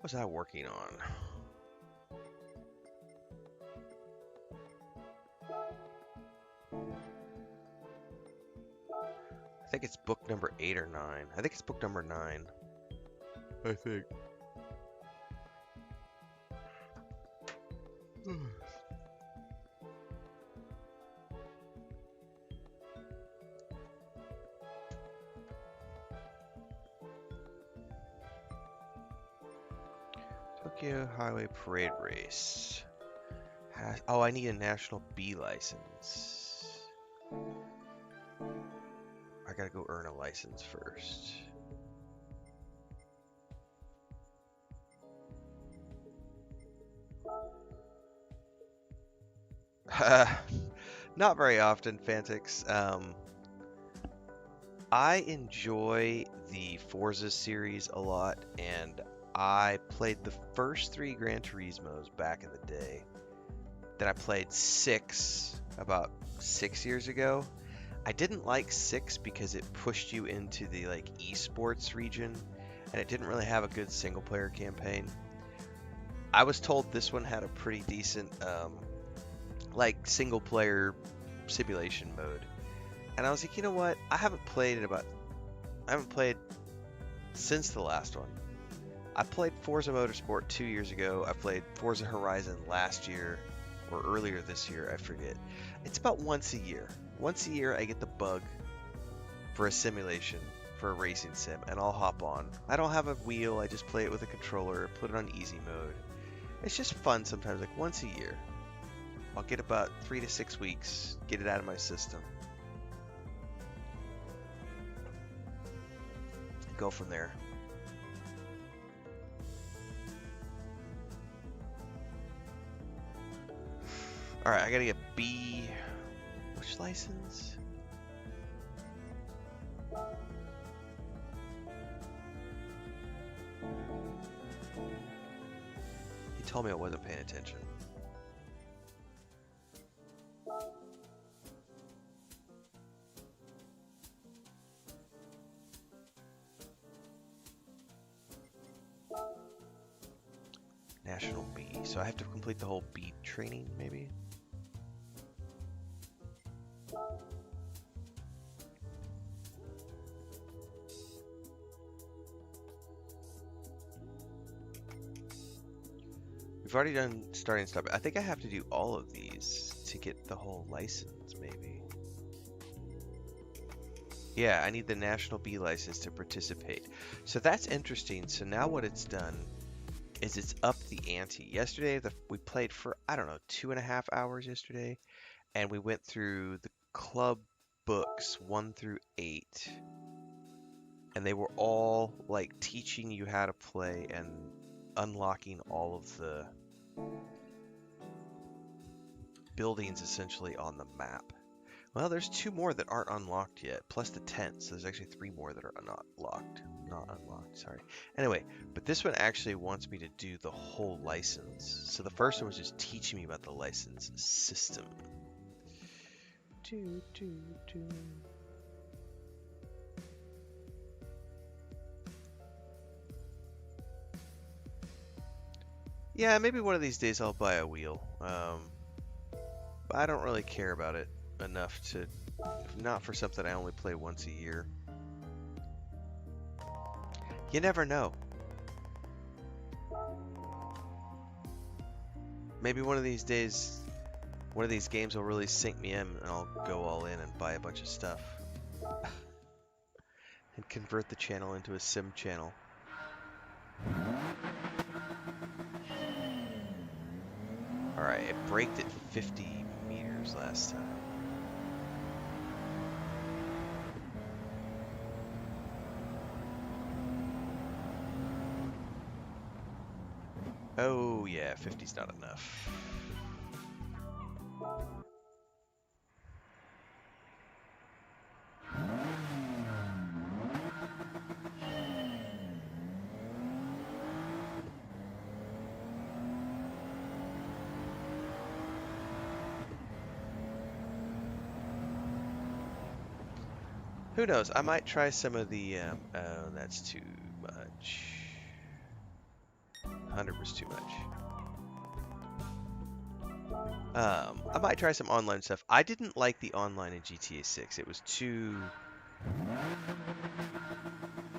What was I working on? I think it's book number 8 or 9. I think it's book number 9. I think. Tokyo Highway Parade Race. Oh, I need a National B license. I gotta go earn a license first. Not very often, Fantix. I enjoy the Forza series a lot, and I played the first 3 Gran Turismos back in the day. Then I played 6 about 6 years ago. I didn't like 6 because it pushed you into the like esports region, and it didn't really have a good single player campaign. I was told this one had a pretty decent like single player simulation mode. And I was like, you know what? I haven't played since the last one. I played Forza Motorsport 2 years ago. I played Forza Horizon last year or earlier this year, I forget. It's about once a year. Once a year I get the bug for a simulation, for a racing sim, and I'll hop on. I don't have a wheel, I just play it with a controller, put it on easy mode. It's just fun sometimes, like once a year. I'll get about 3 to 6 weeks, get it out of my system. Go from there. Alright, I gotta get B. Which license? He told me I wasn't paying attention. National B. So I have to complete the whole B training, maybe? We've already done starting and stop. I think I have to do all of these to get the whole license, maybe. Yeah, I need the National B license to participate. So that's interesting. So now what it's done is it's up the ante. Yesterday, we played for, I don't know, 2.5 hours yesterday, and we went through the club books 1 through 8, and they were all like teaching you how to play and unlocking all of the buildings essentially on the map. Well, there's 2 more that aren't unlocked yet, plus the tent, so there's actually 3 more that are not unlocked, sorry. Anyway, but this one actually wants me to do the whole license. So the first one was just teaching me about the license system. Yeah, maybe one of these days I'll buy a wheel. I don't really care about it enough to, if not for something I only play once a year. You never know. Maybe one of these days, one of these games will really sink me in and I'll go all in and buy a bunch of stuff. And convert the channel into a sim channel. Alright, it braked at 50 meters last time. Oh yeah, 50's not enough. Who knows? I might try some of the. Oh, that's too much. 100 was too much. I might try some online stuff. I didn't like the online in GTA 6. It was too...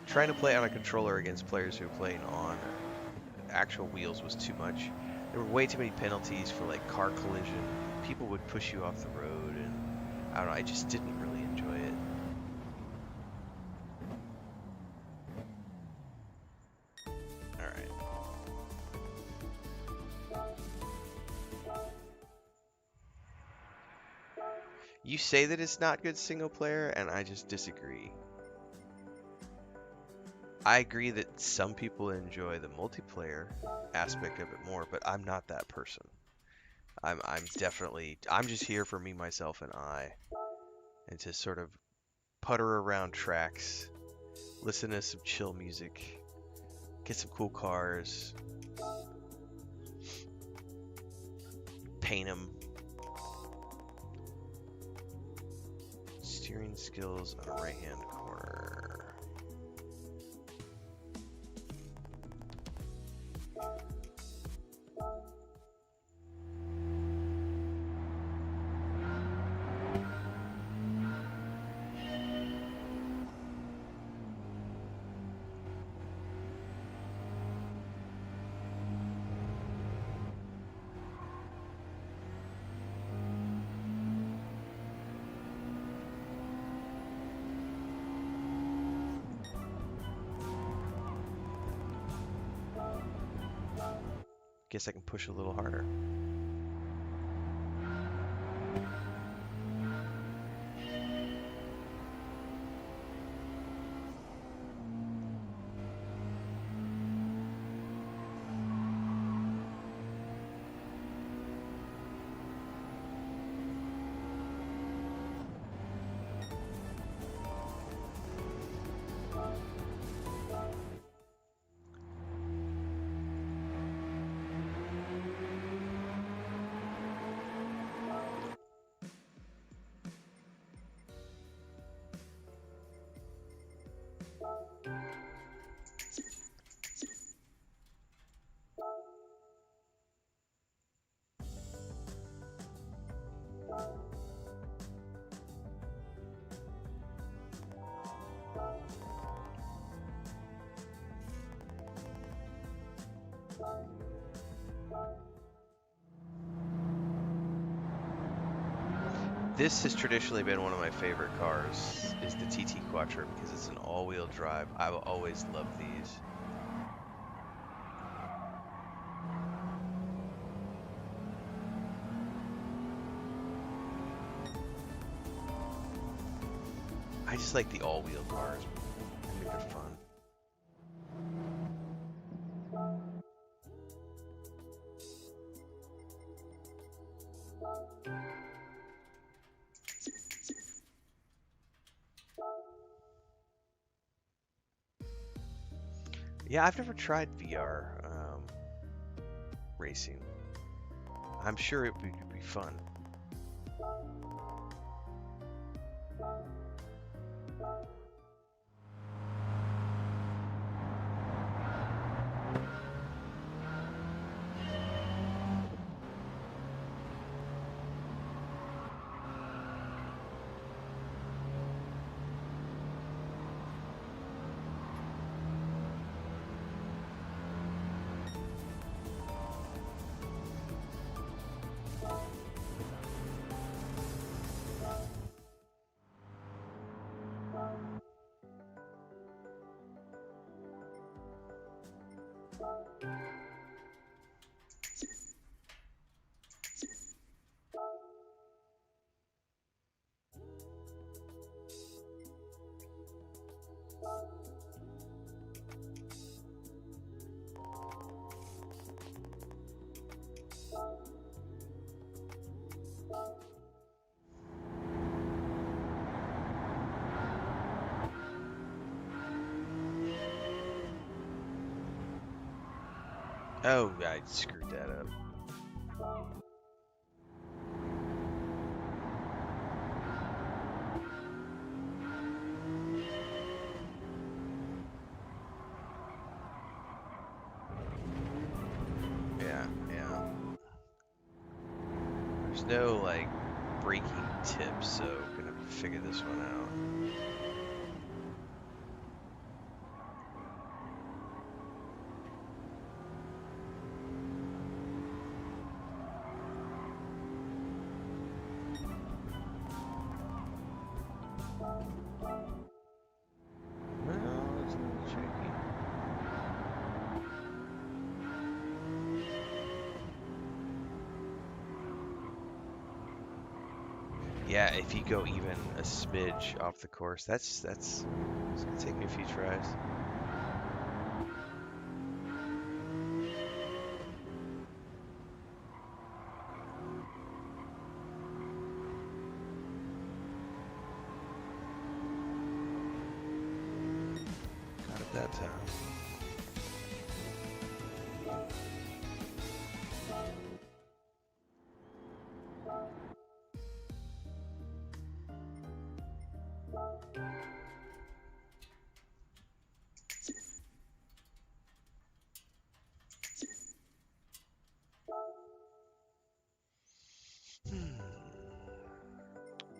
Trying to play on a controller against players who were playing on actual wheels was too much. There were way too many penalties for like car collision. People would push you off the road, and I don't know, I just didn't really enjoy it. Alright. You say that it's not good single player, and I just disagree. I agree that some people enjoy the multiplayer aspect of it more, but I'm not that person. I'm definitely, I'm just here for me, myself, and I, and to sort of putter around tracks, listen to some chill music, get some cool cars, paint them. Steering skills on the right-hand corner. Guess I can push a little harder. This has traditionally been one of my favorite cars, is the TT Quattro, because it's an all-wheel drive. I've always loved these. I just like the all-wheel cars. I think they're fun. Yeah, I've never tried VR racing. I'm sure it would be fun. Oh, I screwed that up. no like braking tips, so I'm gonna figure this one out. Well, it's a little tricky. Yeah, if you go even a smidge off the course, that's it's gonna take me a few tries. Got it that time.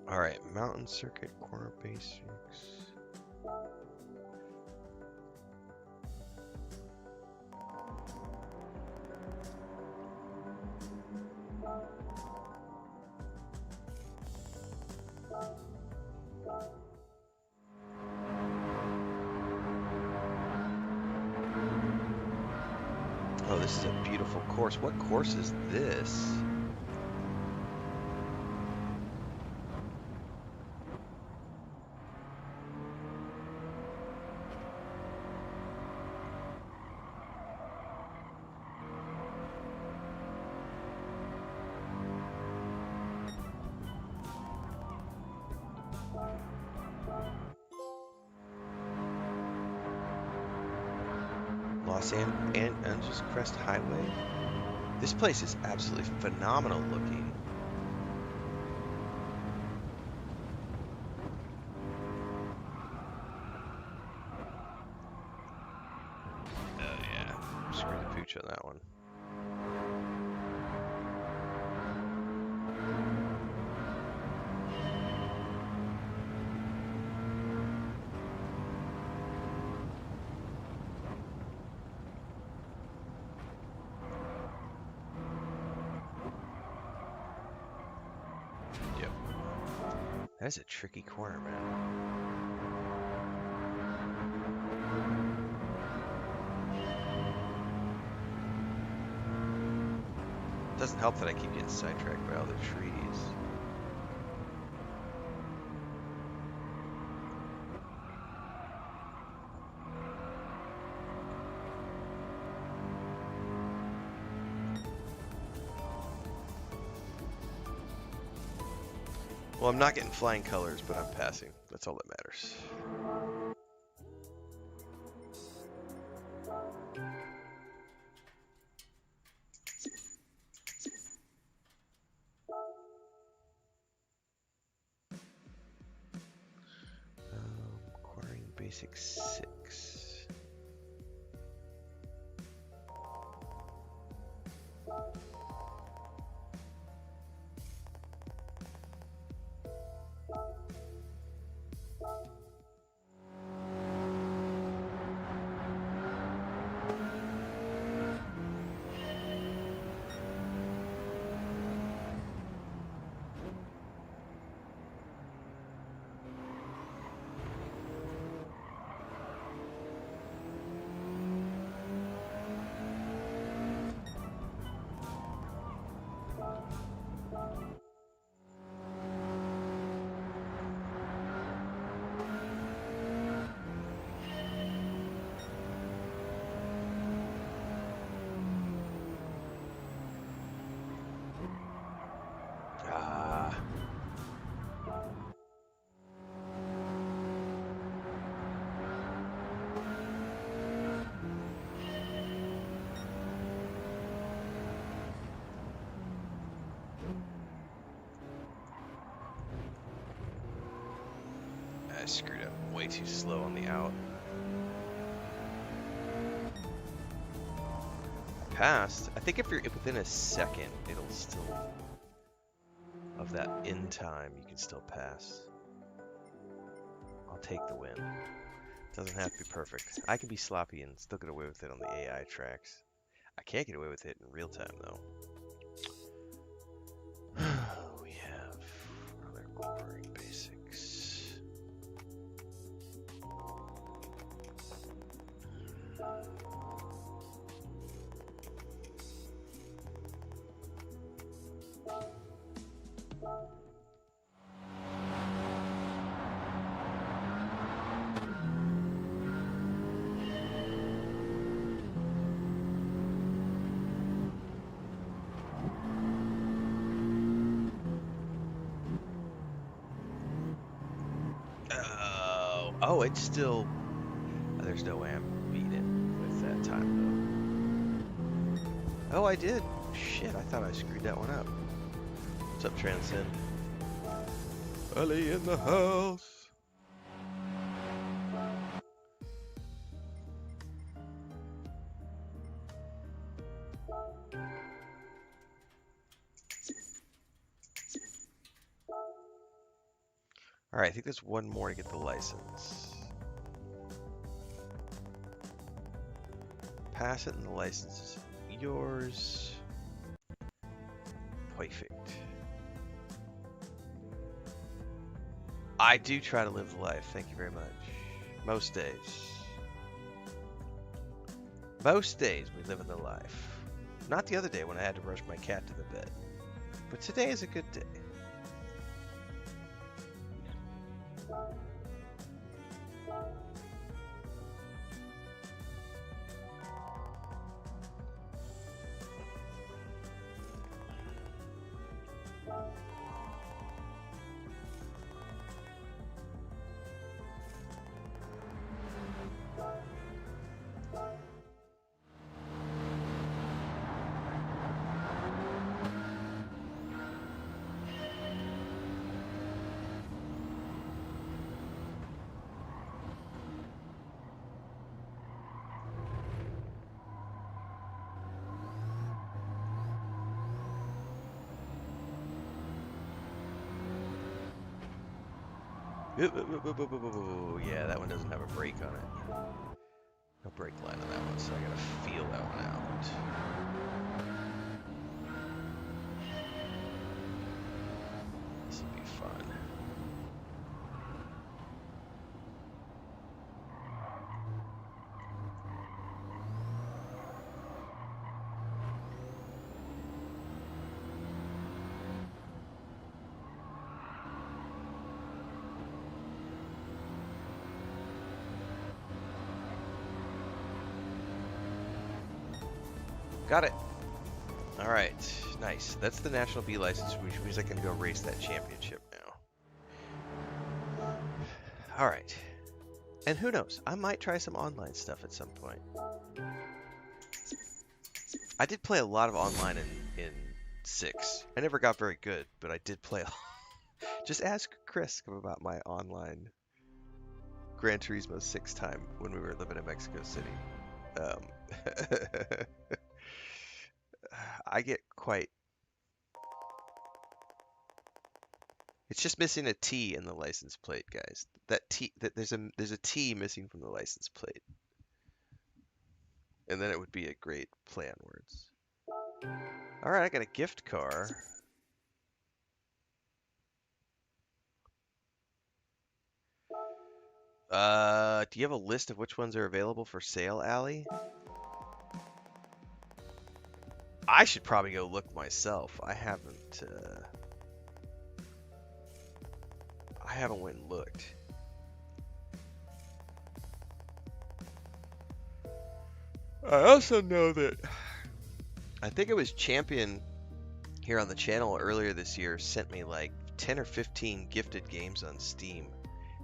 All right, mountain circuit corner basics. Oh, this is a beautiful course. What course is this? Los Angeles Crest Highway? This place is absolutely phenomenal looking. Oh yeah, screw the pooch on that one. Yep. That's a tricky corner, man. Doesn't help that I keep getting sidetracked by all the trees. Well, I'm not getting flying colors, but I'm passing. That's all that matters. Cornering basic 6. Ah. I screwed up way too slow on the out. Passed. I think if you're within a second, it'll still of that in time, you can still pass. I'll take the win. Doesn't have to be perfect. I can be sloppy and still get away with it on the AI tracks. I can't get away with it in real time, though. We have other boring basics. Oh, it's still. There's no way I'm beating with that time, though. Oh, I did. Shit, I thought I screwed that one up. What's up, Transcend? Ellie in the house. Alright, I think there's one more to get the license. Pass it and the license is yours. Perfect. I do try to live the life, thank you very much. Most days. Most days we live in the life. Not the other day when I had to rush my cat to the bed. But today is a good day. Yeah, that one doesn't have a brake on it. No brake line on that one, so I gotta feel that one out. This will be fun. Got it. All right, nice. That's the National B license, which means I can go race that championship now. All right. And who knows? I might try some online stuff at some point. I did play a lot of online in 6. I never got very good, but I did play. Just ask Chris about my online Gran Turismo 6 time when we were living in Mexico City. I get quite. It's just missing a T in the license plate, guys. That T, there's a T missing from the license plate, and then it would be a great play on words. All right, I got a gift car. Do you have a list of which ones are available for sale, Allie? I should probably go look myself. I haven't went and looked. I also know that I think it was Champion here on the channel earlier this year sent me like 10 or 15 gifted games on Steam.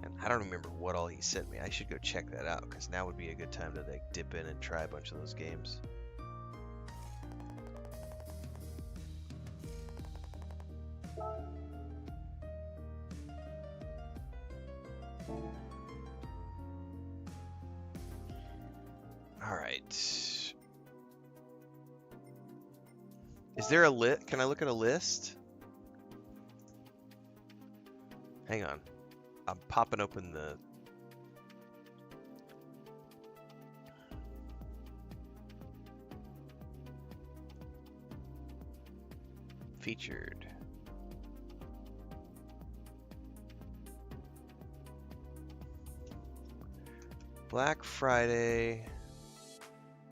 And I don't remember what all he sent me. I should go check that out because now would be a good time to like dip in and try a bunch of those games. All right. Is there a list? Can I look at a list? Hang on. I'm popping open the featured. Black Friday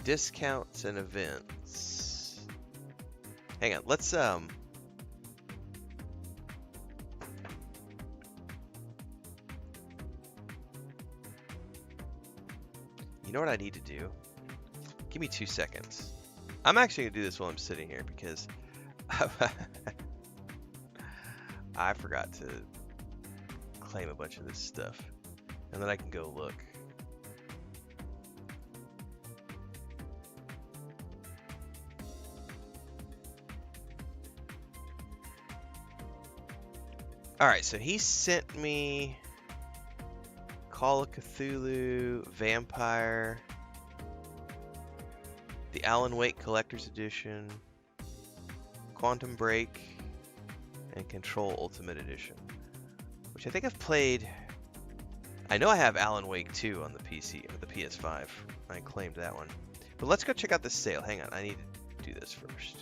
discounts and events. Hang on, let's you know what I need to do? Give me 2 seconds. I'm actually gonna do this while I'm sitting here because I forgot to claim a bunch of this stuff, and then I can go look. Alright, so he sent me Call of Cthulhu, Vampire, the Alan Wake Collector's Edition, Quantum Break, and Control Ultimate Edition, which I think I've played. I know I have Alan Wake 2 on the PC, or the PS5. I claimed that one. But let's go check out this sale. Hang on, I need to do this first.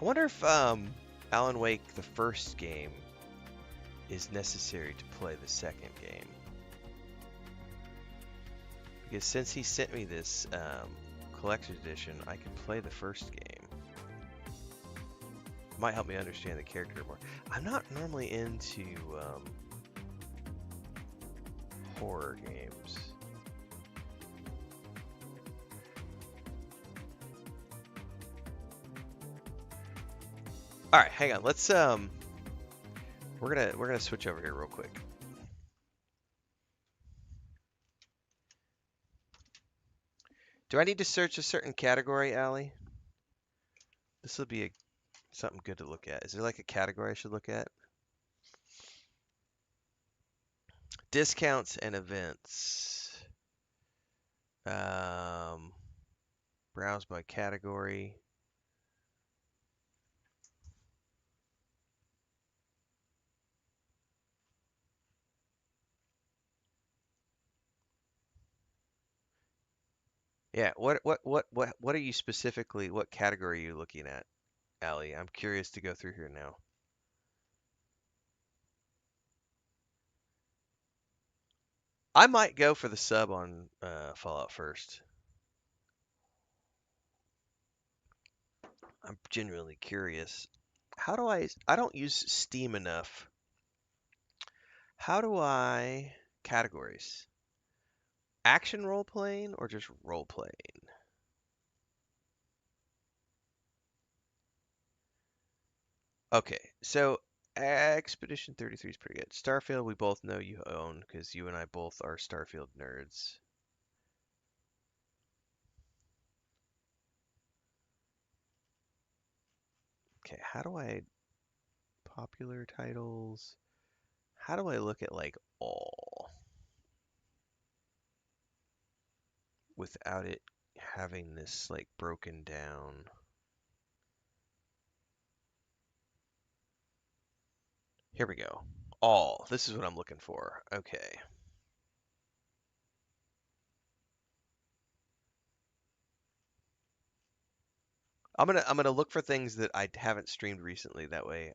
I wonder if Alan Wake, the first game, is necessary to play the second game. Because since he sent me this collector's edition, I can play the first game. It might help me understand the character more. I'm not normally into horror games. All right, hang on. Let's we're gonna switch over here real quick. Do I need to search a certain category, Allie? This will be something good to look at. Is there like a category I should look at? Discounts and events. Browse by category. Yeah, what are you specifically, what category are you looking at, Allie? I'm curious to go through here now. I might go for the sub on Fallout first. I'm genuinely curious. How do I don't use Steam enough. How do I categories? Action role playing or just role playing? Okay, so Expedition 33 is pretty good. Starfield, we both know you own because you and I both are Starfield nerds. Okay, how do I popular titles? How do I look at like all without it having this like broken down? Here we go. All. This is what I'm looking for. Okay. I'm gonna look for things that I haven't streamed recently. That way,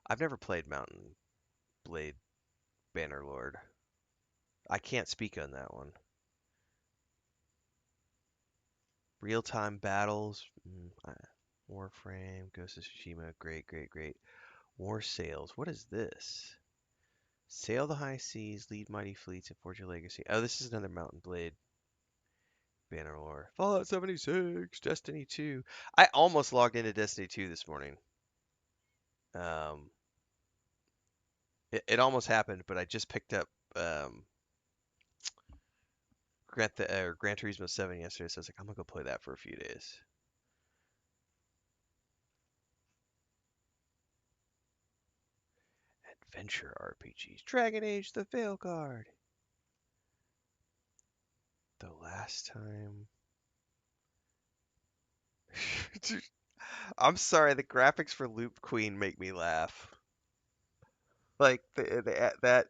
I've never played Mountain Blade Bannerlord. I can't speak on that one. Real-time battles, Warframe, Ghost of Tsushima, great, great, great. War Sails, what is this? Sail the high seas, lead mighty fleets, and forge your legacy. Oh, this is another Mountain Blade Bannerlore. Fallout 76, Destiny 2. I almost logged into Destiny 2 this morning. Um, it almost happened, but I just picked up Gran Turismo 7 yesterday, so I was like, I'm gonna go play that for a few days. Adventure RPGs. Dragon Age: The Veilguard. The last time. Dude, I'm sorry, the graphics for Loop Queen make me laugh. Like that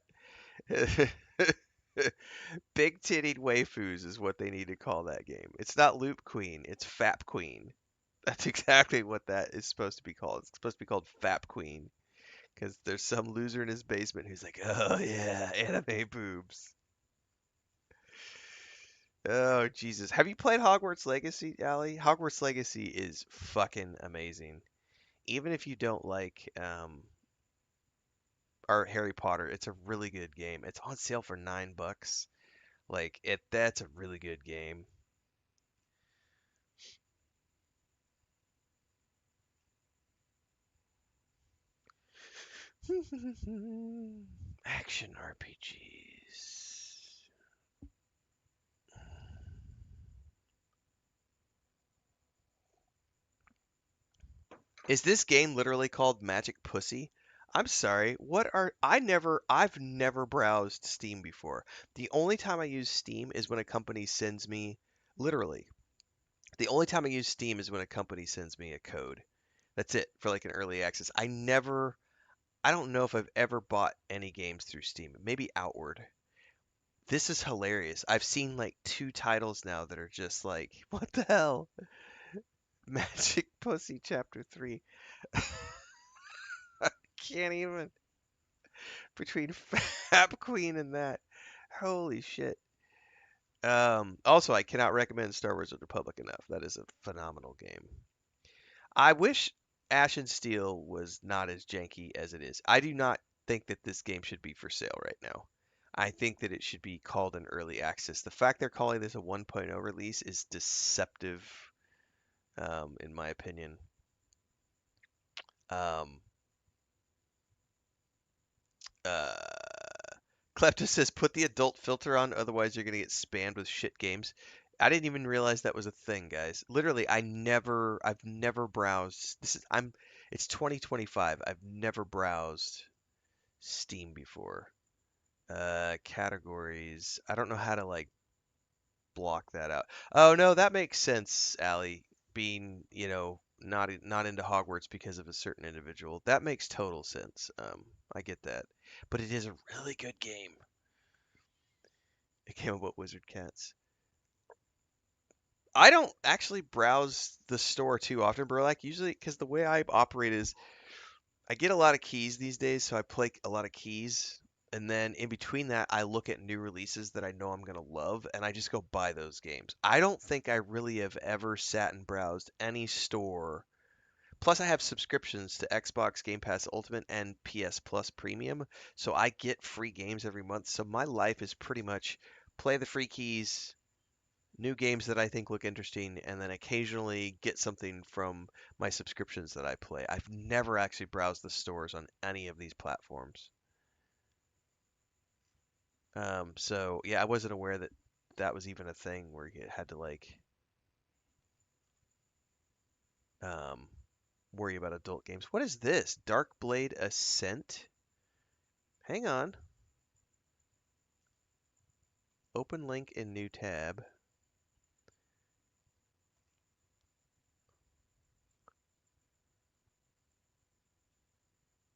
big tittied waifus is what they need to call that game. It's not Loop Queen, it's Fap Queen. That's exactly what that is supposed to be called. It's supposed to be called Fap Queen because there's some loser in his basement who's like, "Oh yeah, anime boobs." Oh Jesus. Have you played Hogwarts Legacy, Allie? Hogwarts Legacy is fucking amazing. Even if you don't like or Harry Potter, it's a really good game. It's on sale for $9. Like that's a really good game. Action RPGs. Is this game literally called Magic Pussy? I'm sorry. I've never browsed Steam before. The only time I use Steam is when a company sends me, literally, the only time I use Steam is when a company sends me a code. That's it for like an early access. I don't know if I've ever bought any games through Steam. Maybe Outward. This is hilarious. I've seen like two titles now that are just like, what the hell? Magic Pussy Chapter 3. Can't even. Between Fab Queen and that. Holy shit. Also, I cannot recommend Star Wars: The Republic enough. That is a phenomenal game. I wish Ashen Steel was not as janky as it is. I do not think that this game should be for sale right now. I think that it should be called an early access. The fact they're calling this a 1.0 release is deceptive, in my opinion. Um, uh, Klepto says, put the adult filter on, otherwise you're gonna get spammed with shit games. I didn't even realize that was a thing, guys. Literally, I've never browsed. It's 2025. I've never browsed Steam before. Categories. I don't know how to like block that out. Oh no, that makes sense, Allie. Being, not into Hogwarts because of a certain individual. That makes total sense. I get that. But it is a really good game. A game about wizard cats. I don't actually browse the store too often, bro. Like usually, because the way I operate is I get a lot of keys these days, so I play a lot of keys, and then in between that, I look at new releases that I know I'm gonna love, and I just go buy those games. I don't think I really have ever sat and browsed any store. Plus, I have subscriptions to Xbox Game Pass Ultimate and PS Plus Premium, so I get free games every month. So my life is pretty much play the free keys, new games that I think look interesting, and then occasionally get something from my subscriptions that I play. I've never actually browsed the stores on any of these platforms. So yeah, I wasn't aware that that was even a thing where you had to like um, worry about adult games. What is this? Dark Blade Ascent? Hang on. Open link in new tab.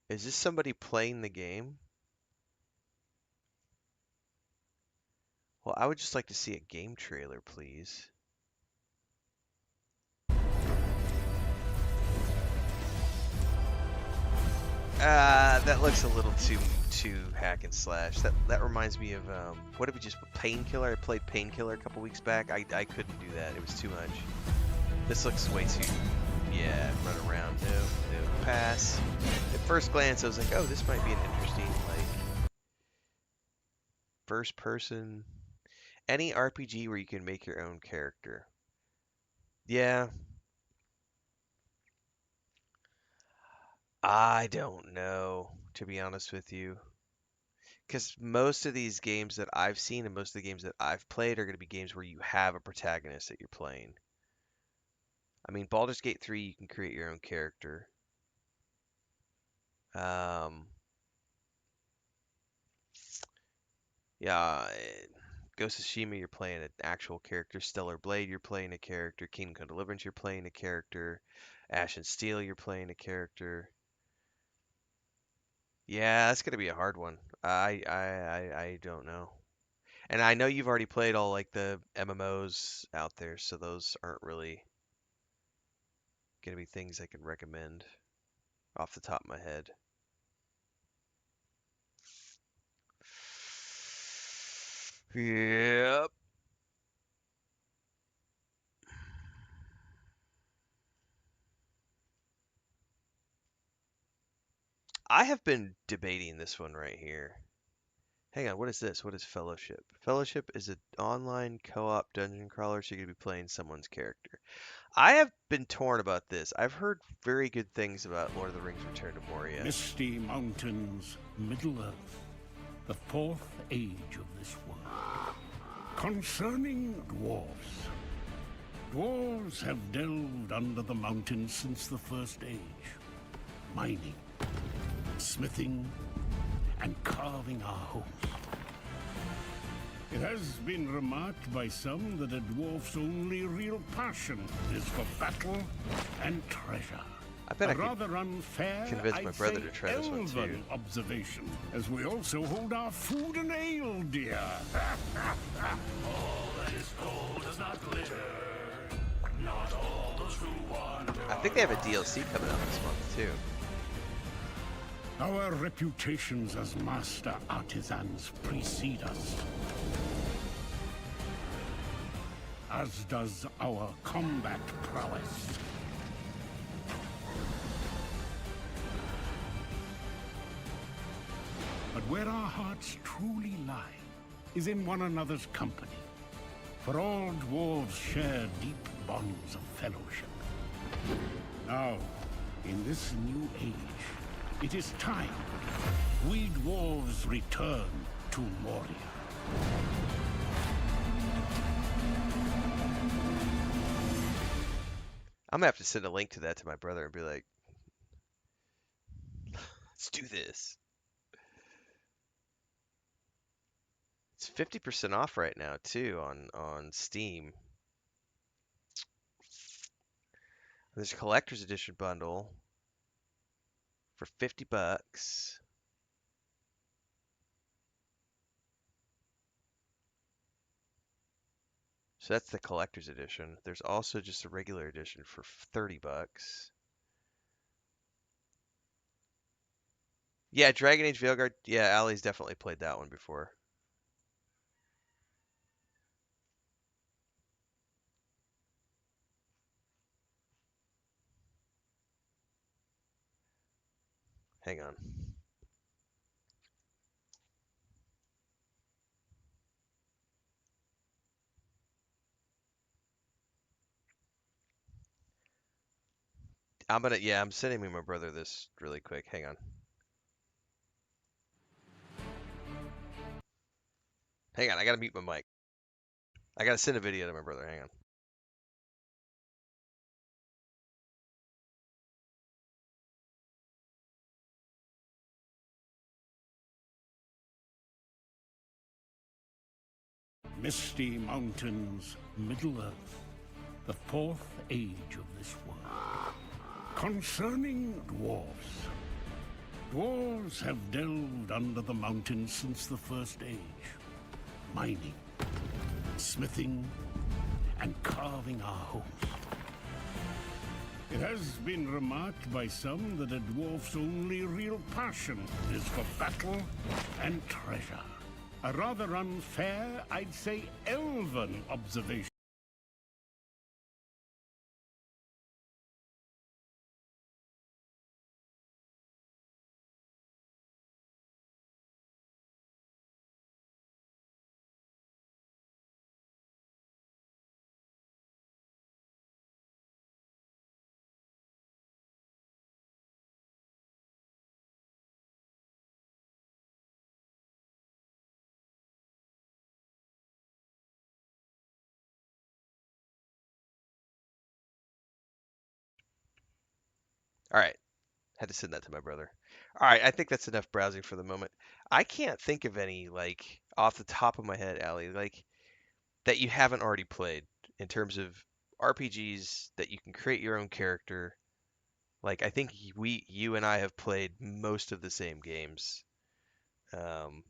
Is this somebody playing the game? Well, I would just like to see a game trailer, please. That looks a little too hack and slash. That reminds me of what did we just Painkiller? I played Painkiller a couple weeks back. I couldn't do that. It was too much. This looks way too, yeah, run around. No, pass. At first glance, I was like, oh, this might be an interesting like first person. Any RPG where you can make your own character. Yeah, I don't know, to be honest with you. Because most of these games that I've seen and most of the games that I've played are going to be games where you have a protagonist that you're playing. I mean, Baldur's Gate 3, you can create your own character. Um, yeah, Ghost of Tsushima, you're playing an actual character. Stellar Blade, you're playing a character. Kingdom Come Deliverance, you're playing a character. Ash and Steel, you're playing a character. Yeah, that's gonna be a hard one. I don't know. And I know you've already played all like the MMOs out there, so those aren't really gonna be things I can recommend off the top of my head. Yep. I have been debating this one right here. Hang on, what is this? What is Fellowship? Fellowship is an online co-op dungeon crawler, so you're gonna be playing someone's character. I have been torn about this. I've heard very good things about Lord of the Rings Return to Moria. Misty Mountains, Middle-earth, the fourth age of this world. Concerning dwarves. Dwarves have delved under the mountains since the first age. Mining, smithing, and carving our homes. It has been remarked by some that a dwarf's only real passion is for battle and treasure. I bet I could rather unfair, convince my brother to try this one too. elven observation, as we also hold our food and ale dear. All that is gold does not glitter. Not all those who wander. I think they have a DLC coming out this month too. Our reputations as master artisans precede us. As does our combat prowess. But where our hearts truly lie is in one another's company. For all dwarves share deep bonds of fellowship. Now, in this new age, it is time we dwarves return to Moria. I'm gonna have to send a link to that to my brother and be like, let's do this. It's 50% off right now too on Steam. There's a collector's edition bundle for $50. So that's the collector's edition. There's also just a regular edition for $30. Yeah, Dragon Age Veilguard. Yeah, Allie's definitely played that one before. Hang on. I'm sending my brother this really quick. Hang on. Hang on, I gotta mute my mic. I gotta send a video to my brother. Hang on. Misty Mountains, Middle-earth, the fourth age of this world. Concerning dwarves. Dwarves have delved under the mountains since the first age. Mining, smithing, and carving our homes. It has been remarked by some that a dwarf's only real passion is for battle and treasure. A rather unfair, I'd say elven observation. All right. Had to send that to my brother. All right, I think that's enough browsing for the moment. I can't think of any like off the top of my head, Allie, like that you haven't already played in terms of RPGs that you can create your own character. Like I think you and I have played most of the same games um,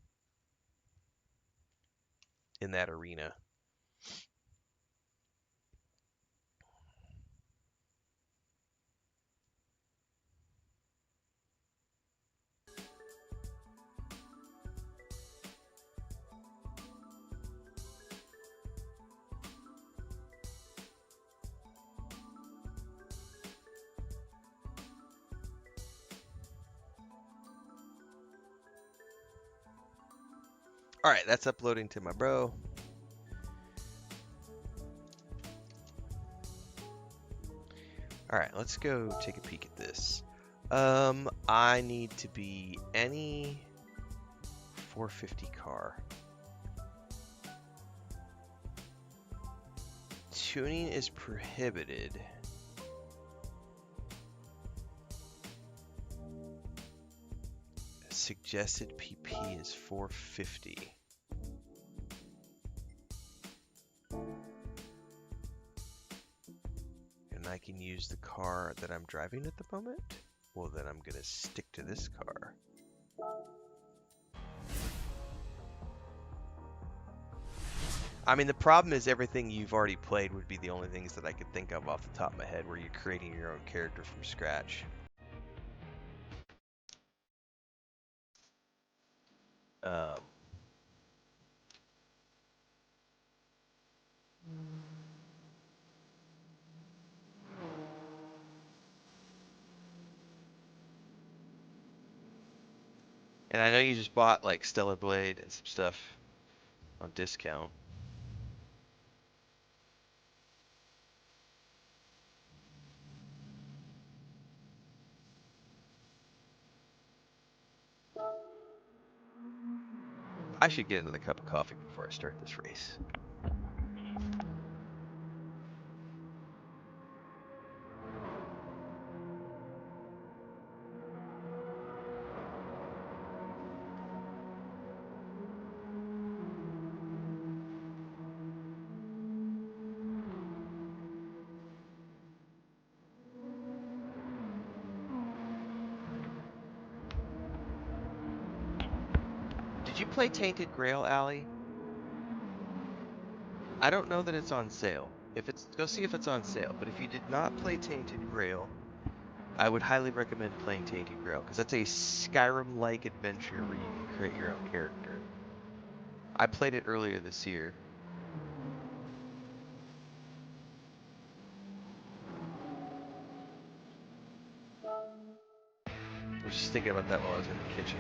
in that arena. All right, that's uploading to my bro. All right, let's go take a peek at this. I need to be any 450 car. Tuning is prohibited. Suggested PP is 450. And I can use the car that I'm driving at the moment? Well, then I'm gonna stick to this car. I mean, the problem is everything you've already played would be the only things that I could think of off the top of my head where you're creating your own character from scratch. Um, and I know you just bought like Stellar Blade and some stuff on discount. I should get another cup of coffee before I start this race. Did you play Tainted Grail, Allie? I don't know that it's on sale. If it's go see if it's on sale. But if you did not play Tainted Grail, I would highly recommend playing Tainted Grail because that's a Skyrim-like adventure where you can create your own character. I played it earlier this year. I was just thinking about that while I was in the kitchen.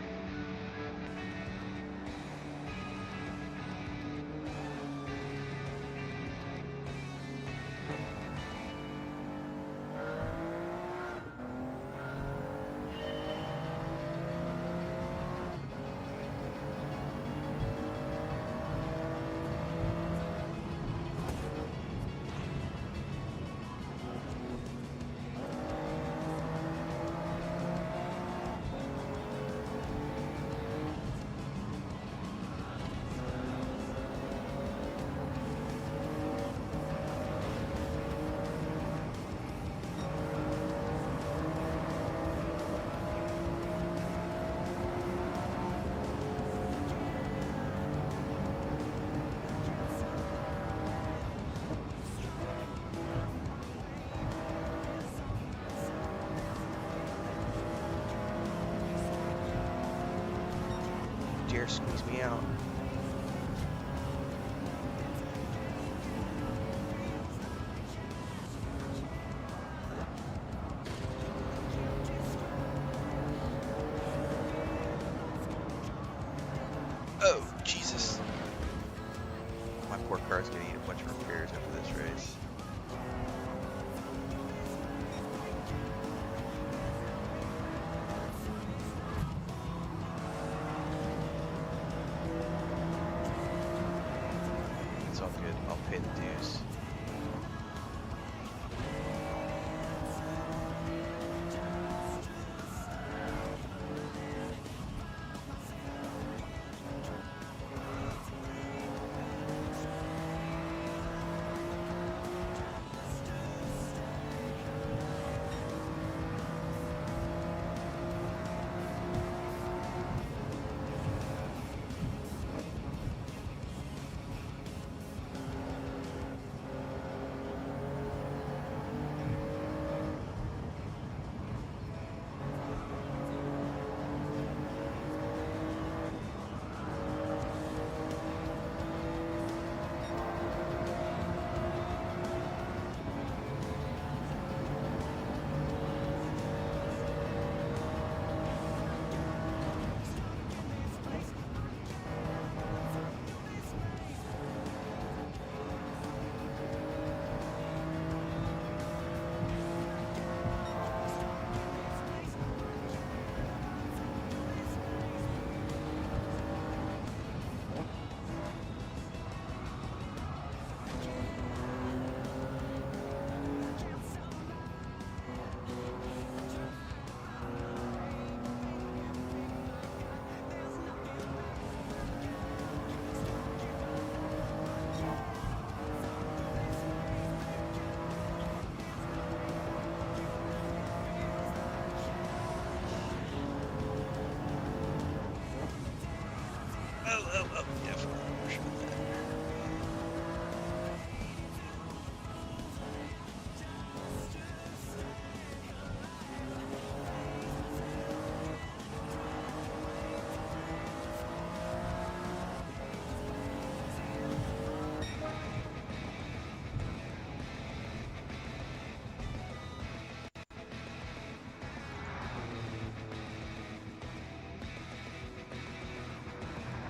Dare squeeze me out. Oh, Jesus. My poor car's gonna need a bunch of repairs after this race. It's all good. I'll pay the dues. Oh, definitely overshot that.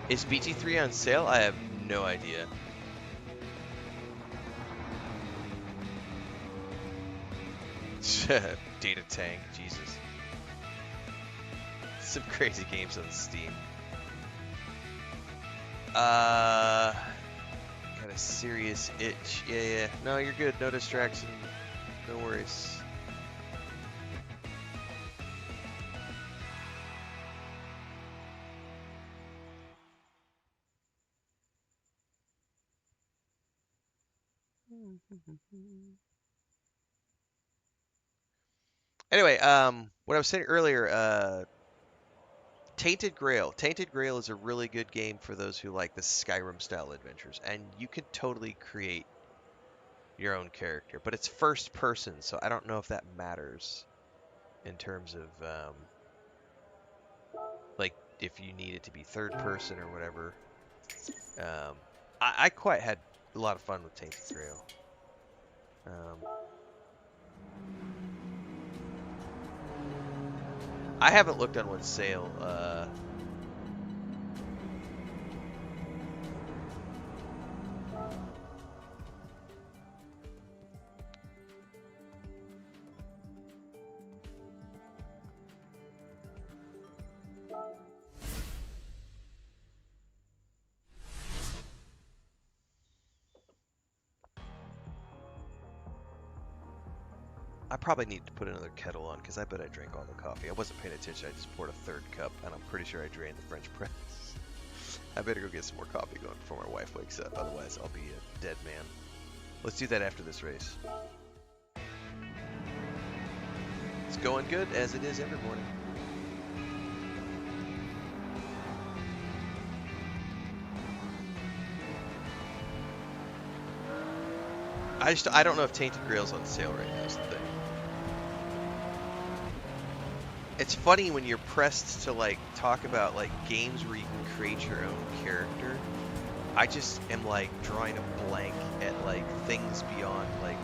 Is BT3 on sale? I have no idea. Data tank, Jesus. Some crazy games on Steam. Got a serious itch. Yeah. No, you're good. No distraction. No worries. Anyway, what I was saying earlier, Tainted Grail. Tainted Grail is a really good game for those who like the Skyrim style adventures, and you can totally create your own character, but it's first person, so I don't know if that matters in terms of like if you need it to be third person or whatever. I quite had a lot of fun with Tainted Grail. I haven't looked on what's sale. I probably need to put another kettle on because I bet I drank all the coffee. I wasn't paying attention. I just poured a third cup, and I'm pretty sure I drained the French press. I better go get some more coffee going before my wife wakes up. Otherwise, I'll be a dead man. Let's do that after this race. It's going good, as it is every morning. I don't know if Tainted Grail's on sale right now is the thing. It's funny when you're pressed to like talk about like games where you can create your own character. I just am like drawing a blank at like things beyond like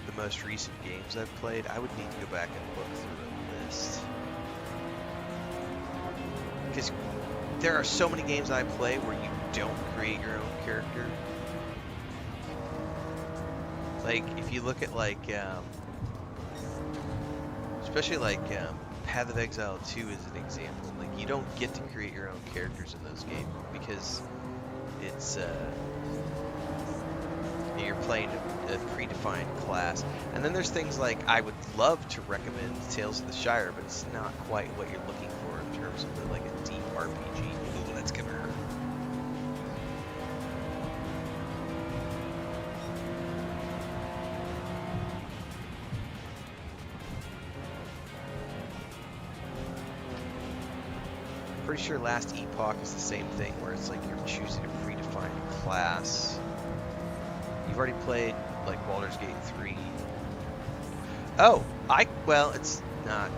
the most recent games I've played. I would need to go back and look through a list. Because there are so many games I play where you don't create your own character. Like, if you look at, like, especially, like, Path of Exile 2 is an example. Like, you don't get to create your own characters in those games because it's, you're playing a predefined class. And then there's things like, I would love to recommend Tales of the Shire, but it's not quite what you're looking for in terms of, like, a deep RPG. Ooh, that's gonna hurt. Pretty sure Last Epoch is the same thing, where it's like you're choosing a predefined class. You've already played like Baldur's Gate 3. Oh, well, it's not.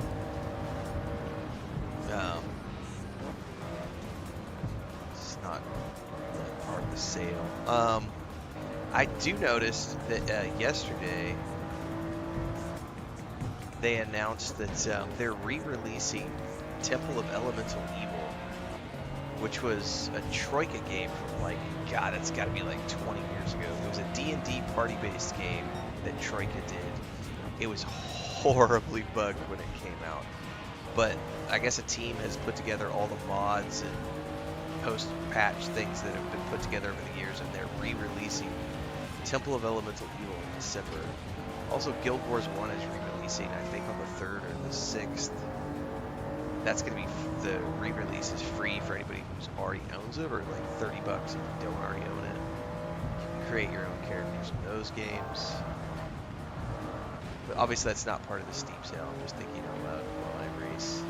It's not like part of the sale. I do notice that yesterday they announced that they're re-releasing Temple of Elemental Evil, which was a Troika game from like, God, it's got to be like 20 years ago. It was a D&D party-based game that Troika did. It was horribly bugged when it came out, but I guess a team has put together all the mods and post-patch things that have been put together over the years, and they're re-releasing Temple of Elemental Evil in December. Also, Guild Wars 1 is re-releasing, I think, on the 3rd or the 6th. That's going to be, the re-release is free for anybody who's already owns it, or like $30 if you don't already own it. You can create your own characters in those games. But obviously that's not part of the Steam sale. I'm just thinking out loud while I race.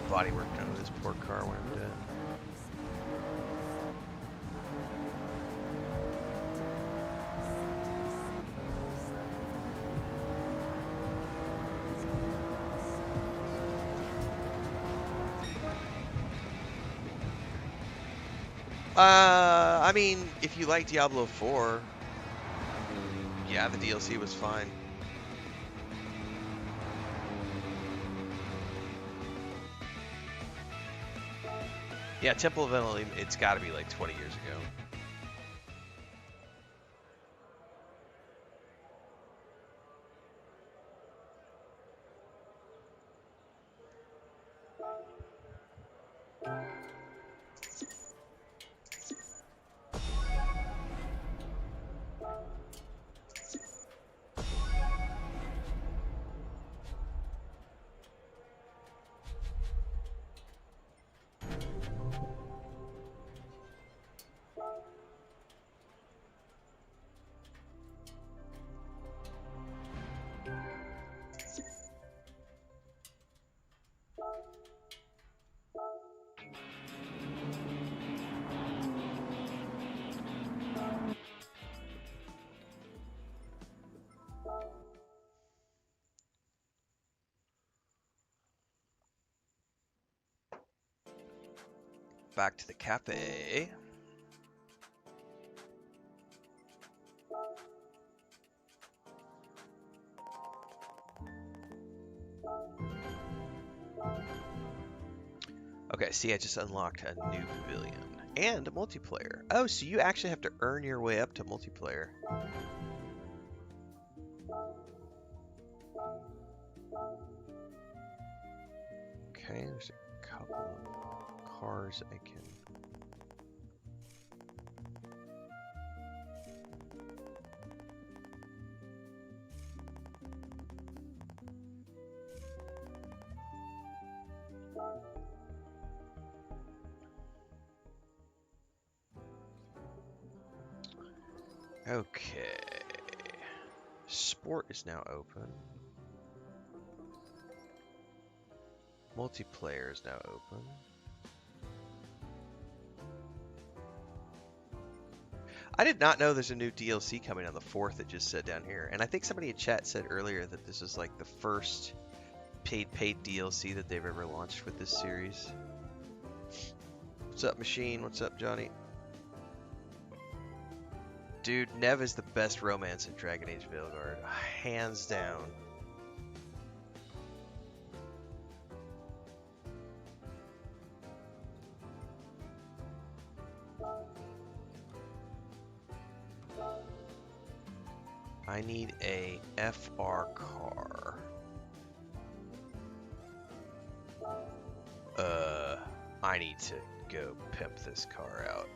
body work done with this poor car when I'm dead. I mean, if you like Diablo 4, yeah, the DLC was fine. Yeah, Temple of Elohim, it's got to be like 20 years ago. Back to the cafe. Okay, see, I just unlocked a new pavilion and a multiplayer. Oh, so you actually have to earn your way up to multiplayer. Okay, there's a couple of cars I can... Okay. Sport is now open. Multiplayer is now open. I did not know there's a new DLC coming on the 4th, it just said down here. And I think somebody in chat said earlier that this is like the first paid DLC that they've ever launched with this series. What's up, Machine? What's up, Johnny? Dude, Nev is the best romance in Dragon Age Veilguard. Hands down. I need a FR car. I need to go pimp this car out.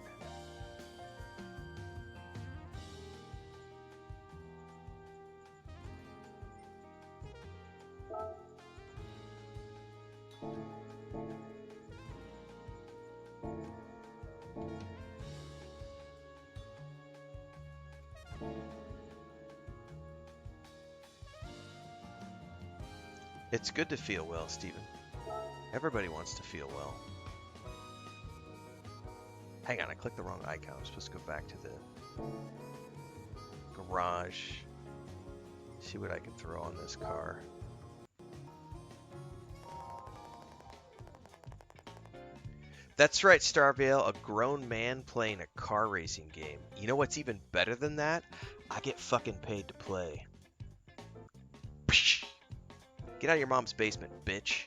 It's good to feel well, Steven. Everybody wants to feel well. Hang on, I clicked the wrong icon. I'm supposed to go back to the garage. See what I can throw on this car. That's right, Starvale, a grown man playing a car racing game. You know what's even better than that? I get fucking paid to play. Get out of your mom's basement, bitch.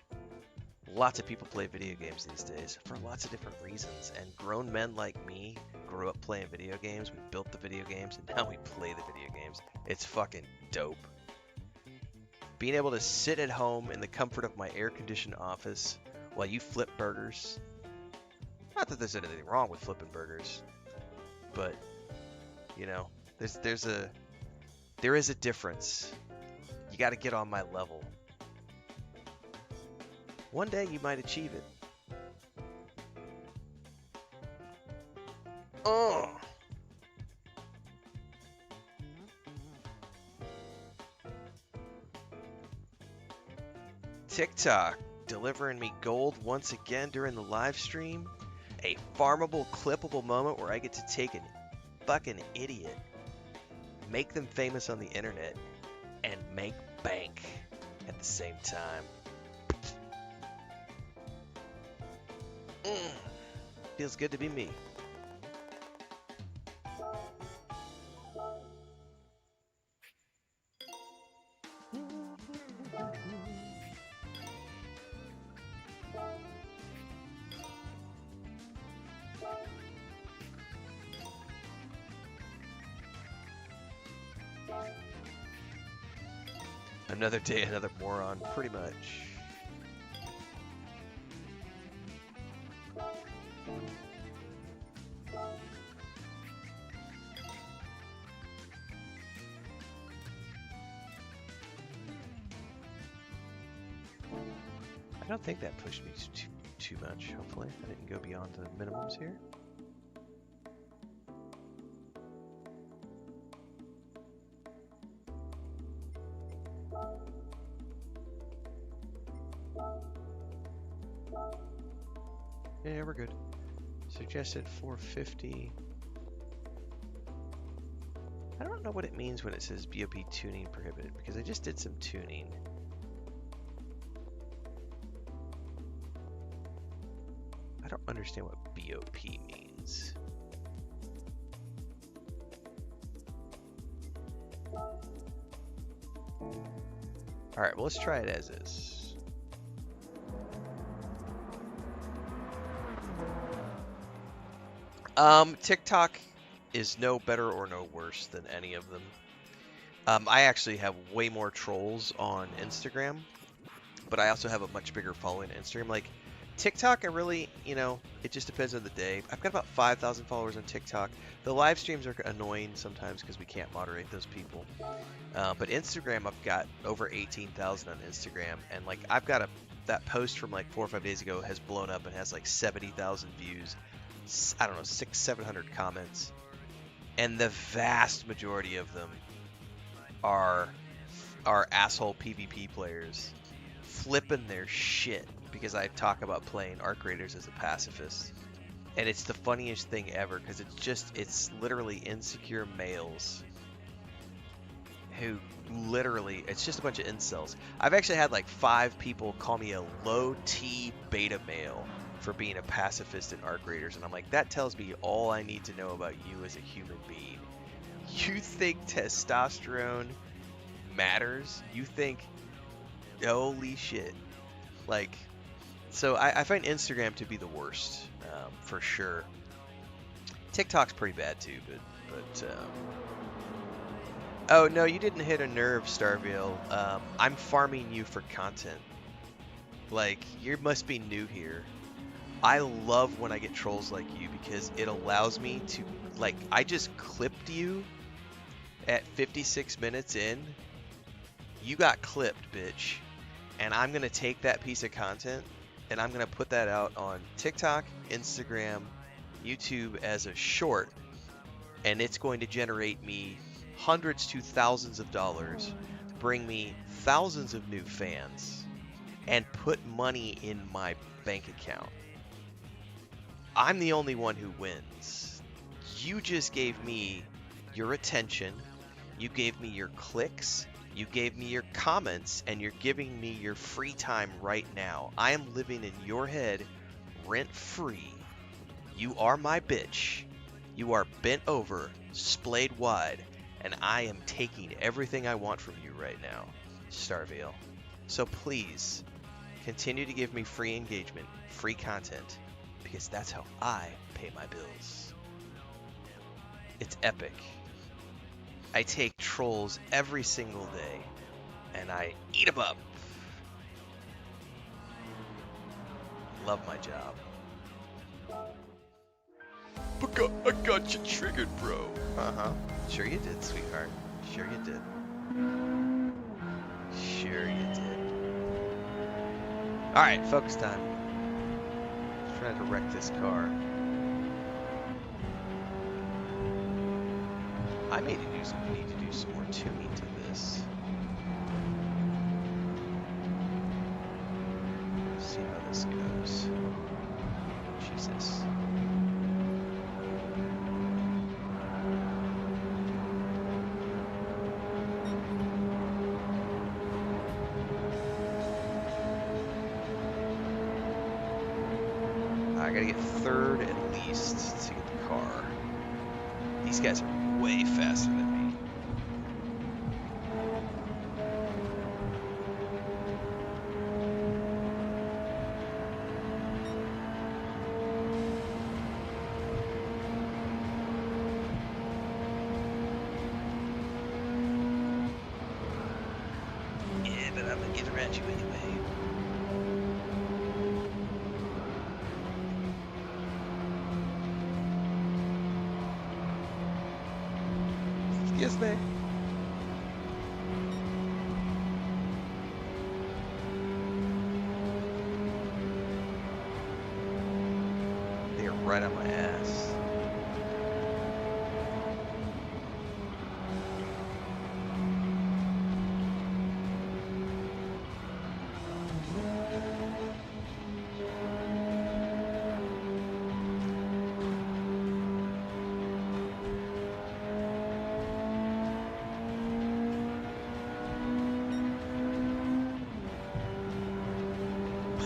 Lots of people play video games these days for lots of different reasons, and grown men like me grew up playing video games. We built the video games, and now we play the video games. It's fucking dope. Being able to sit at home in the comfort of my air-conditioned office while you flip burgers. Not that there's anything wrong with flipping burgers, but you know, there is a difference. You got to get on my level. One day you might achieve it. Oh. TikTok. delivering me gold once again during the live stream. A farmable, clippable moment where I get to take a fucking idiot, make them famous on the internet, and make bank at the same time. Feels good to be me. Another day, another moron, pretty much. I don't think that pushed me too much, hopefully. I didn't go beyond the minimums here. Yeah, we're good. Suggested 450. I don't know what it means when it says BOP tuning prohibited, because I just did some tuning. I don't understand what BOP means. Alright, well, let's try it as is. TikTok is no better or no worse than any of them. I actually have way more trolls on Instagram, but I also have a much bigger following on Instagram. Like, TikTok, I really, it just depends on the day. I've got about 5,000 followers on TikTok. The live streams are annoying sometimes because we can't moderate those people. But Instagram, I've got over 18,000 on Instagram, and like I've got that post from like 4 or 5 days ago has blown up and has like 70,000 views. I don't know, 600-700 comments, and the vast majority of them are asshole PvP players flipping their shit because I talk about playing Arc Raiders as a pacifist, and it's the funniest thing ever because it's literally insecure males who literally, it's just a bunch of incels. I've actually had like 5 people call me a low-T beta male for being a pacifist in Arc Raiders, and I'm like, that tells me all I need to know about you as a human being. You think testosterone matters? You think, holy shit. Like, so I find Instagram to be the worst, for sure. TikTok's pretty bad too, but oh no, you didn't hit a nerve, Starvale. I'm farming you for content. Like, you must be new here. I love when I get trolls like you because it allows me to, like, I just clipped you at 56 minutes in. You got clipped, bitch. And I'm going to take that piece of content and I'm going to put that out on TikTok, Instagram, YouTube as a short. And it's going to generate me hundreds to thousands of dollars, bring me thousands of new fans, and put money in my bank account. I'm the only one who wins. You just gave me your attention, you gave me your clicks, you gave me your comments, and you're giving me your free time right now. I am living in your head rent-free. You are my bitch. You are bent over, splayed wide, and I am taking everything I want from you right now, Starvale. So please, continue to give me free engagement, free content, because that's how I pay my bills. It's epic. I take trolls every single day, and I eat them up. Love my job. I got you triggered, bro. Uh-huh. Sure you did, sweetheart. Sure you did. Sure you did. Alright, focus time. Trying to wreck this car. I may need to do some more tuning to this. gotta get third at least to get the car. These guys are way faster than me. Yeah, but I'm gonna get around you anyway. Yes, ma'am. They are right on my ass.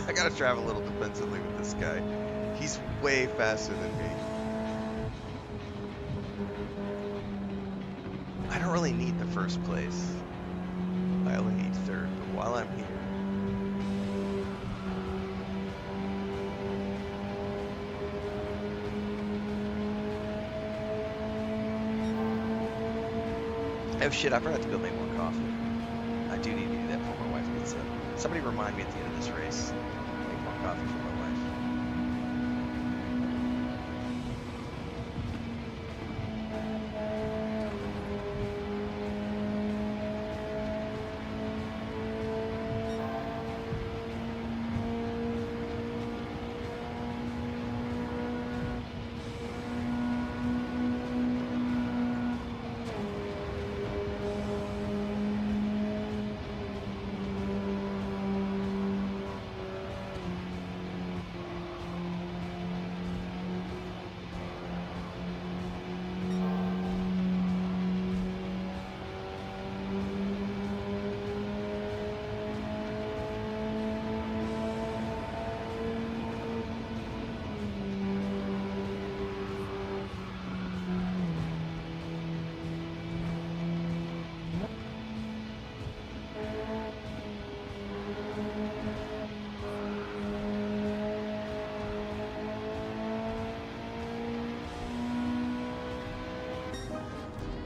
I gotta drive a little defensively with this guy. He's way faster than me. I don't really need the first place. I only need third, but while I'm here. Oh shit, I forgot to go make more coffee. I do need to do that before my wife gets up. Somebody remind me at the end of this race. Make more coffee for my wife.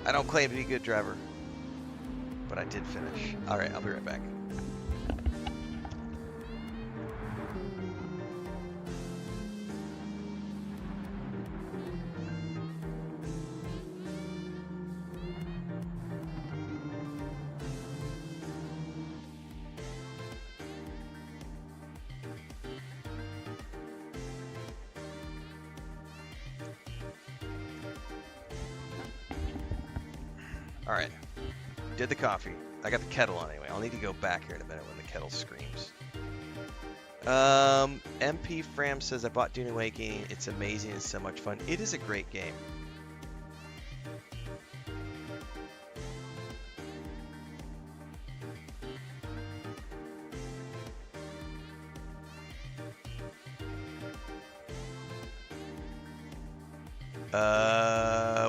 I don't claim to be a good driver, but I did finish. All right, I'll be right back. All right, did the coffee. I got the kettle on anyway. I'll need to go back here in a minute when the kettle screams. MP Fram says, I bought Dune Awakening. It's amazing. It's so much fun. It is a great game.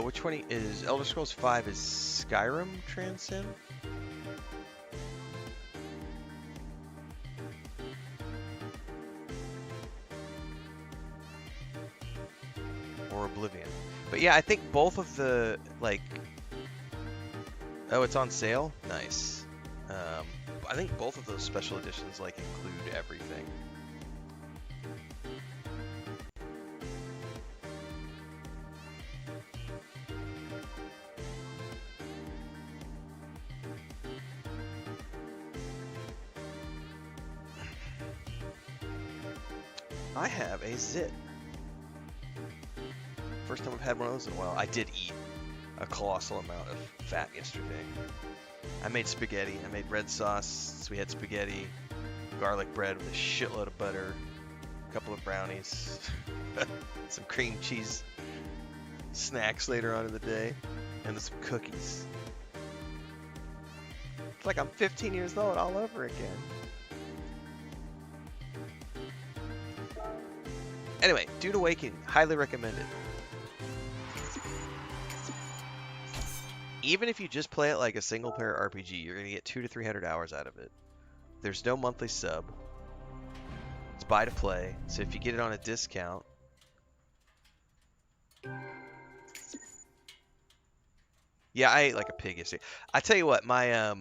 Which one is Elder Scrolls 5 is Skyrim Transcend? Or Oblivion. But yeah, I think both of the, like... Oh, it's on sale? Nice. I think both of those special editions, like, include everything. I have a zit. First time I've had one of those in a while. I did eat a colossal amount of fat yesterday. I made spaghetti. I made red sauce. So we had spaghetti, garlic bread with a shitload of butter, a couple of brownies, some cream cheese snacks later on in the day, and some cookies. It's like I'm 15 years old all over again. Anyway, Dune Awakening, highly recommended. Even if you just play it like a single player RPG, you're gonna get 200 to 300 hours out of it. There's no monthly sub. It's buy to play, so if you get it on a discount, yeah, I ate like a pig yesterday. I tell you what, my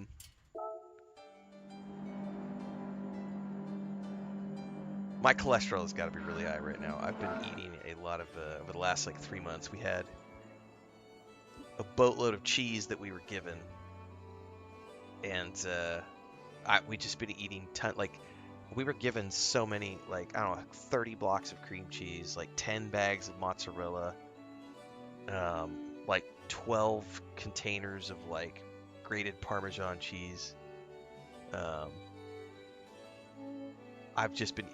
my cholesterol has got to be really high right now. I've been eating a lot of over the last like 3 months. We had a boatload of cheese that we were given, and we just been eating like we were given so many, like I don't know, like 30 blocks of cream cheese, like 10 bags of mozzarella, like 12 containers of like grated Parmesan cheese.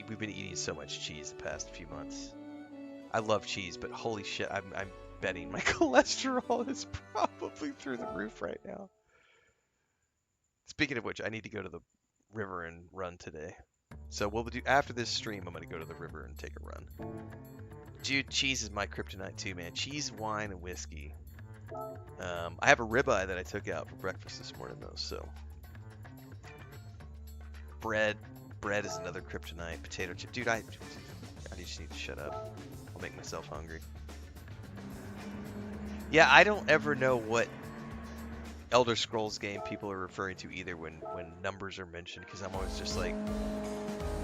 We've been eating so much cheese the past few months. I love cheese, but holy shit, I'm betting my cholesterol is probably through the roof right now. Speaking of which, I need to go to the river and run today. So what we'll do after this stream, I'm gonna go to the river and take a run. Dude, cheese is my kryptonite too, man. Cheese, wine, and whiskey. I have a ribeye that I took out for breakfast this morning though, so. Bread is another kryptonite. Potato chip. Dude, I just need to shut up. I'll make myself hungry. Yeah, I don't ever know what Elder Scrolls game people are referring to either when numbers are mentioned, because I'm always just like,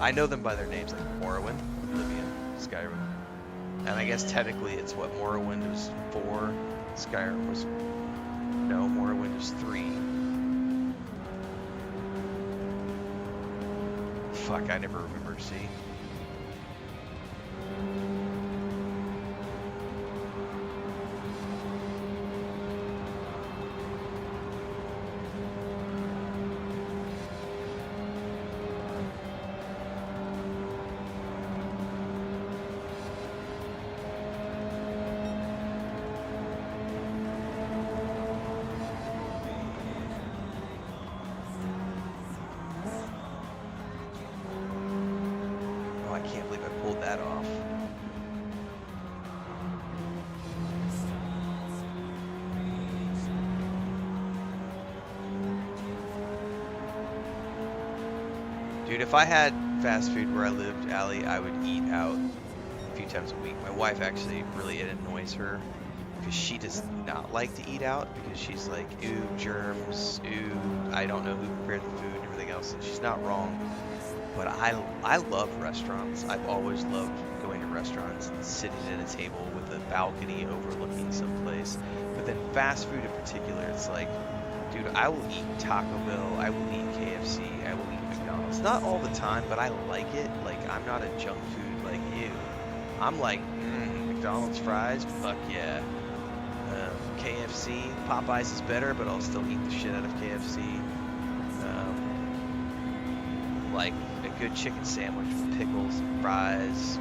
I know them by their names, like Morrowind, Oblivion, Skyrim. And I guess technically it's what, Morrowind was 4, Skyrim was, no, Morrowind was 3. Fuck, I never remember, see? Dude, if I had fast food where I lived, Allie, I would eat out a few times a week. My wife actually, really, it annoys her because she does not like to eat out because she's like, ooh, germs, ooh, I don't know who prepared the food and everything else, and she's not wrong. But I love restaurants. I've always loved going to restaurants and sitting at a table with a balcony overlooking someplace. But then fast food in particular, it's like, dude, I will eat Taco Bell, I will eat KFC, I will eat McDonald's. Not all the time, but I like it. Like, I'm not a junk food like you. I'm like, McDonald's fries, fuck yeah. KFC, Popeyes is better, but I'll still eat the shit out of KFC. Like a good chicken sandwich with pickles and fries.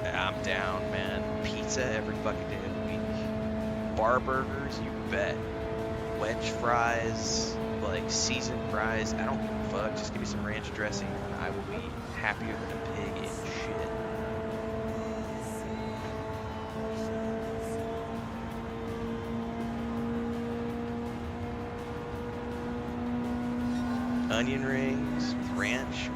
I'm down, man. Pizza every fucking day of the week. Bar burgers, you bet. Wedge fries, like seasoned fries, I don't give a fuck. Just give me some ranch dressing and I will be happier than a pig in shit. Onion rings with ranch.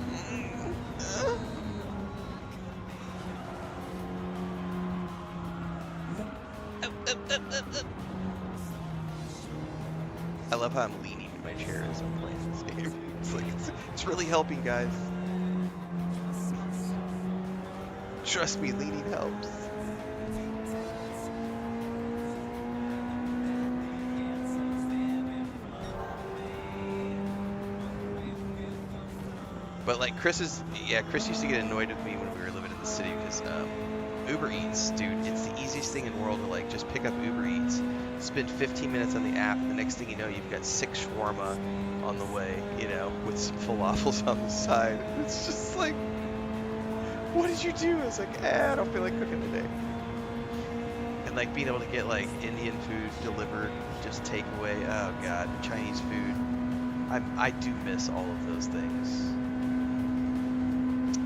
I love how I'm leaning in my chair as I'm playing this game. It's like, it's really helping, guys. Trust me, leaning helps. But like Chris used to get annoyed with me when we were living in the city because Uber Eats, dude, it's the easiest thing in the world to like just pick up Uber Eats, spend 15 minutes on the app, and the next thing you know, you've got 6 shawarma on the way, you know, with some falafels on the side. It's just like, what did you do? I was like, I don't feel like cooking today. And like being able to get like Indian food delivered, just takeaway, oh god, Chinese food. I do miss all of those things.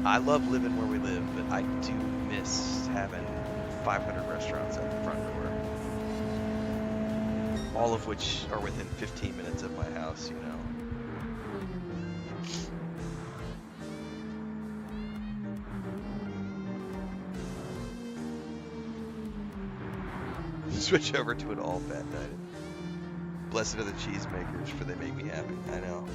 I love living where we live, but I do miss having 500 restaurants at the front door, all of which are within 15 minutes of my house, you know. Switch over to an all-fat diet. Blessed are the cheesemakers, for they make me happy. I know.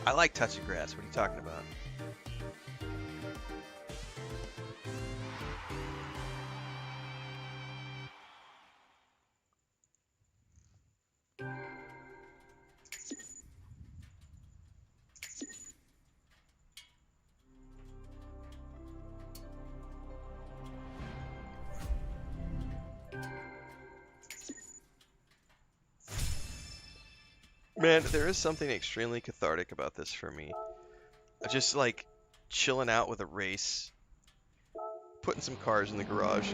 I like touching grass. What are you talking about? Man, there is something extremely cathartic about this for me. Just like chilling out with a race, putting some cars in the garage,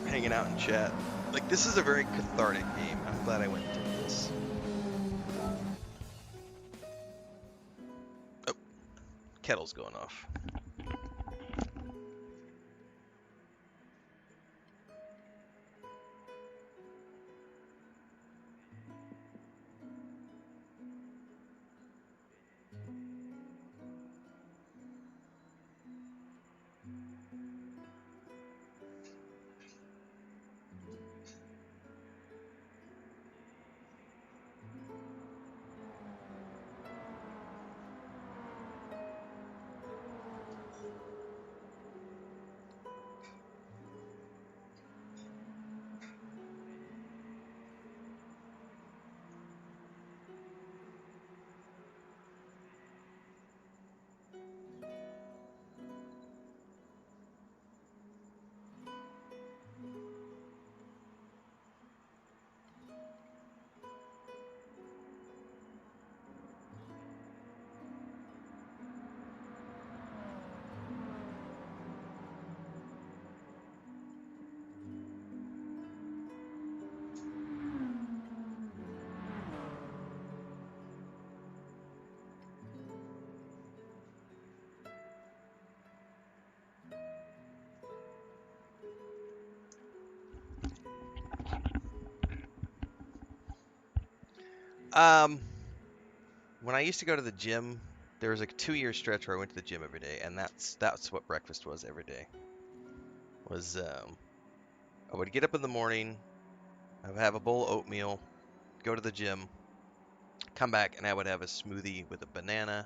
hanging out and chat. Like, this is a very cathartic game. I'm glad I went and did this. Oh, kettle's going off. When I used to go to the gym, there was like a 2-year stretch where I went to the gym every day, and that's what breakfast was every day. I would get up in the morning, I would have a bowl of oatmeal, go to the gym, come back, and I would have a smoothie with a banana,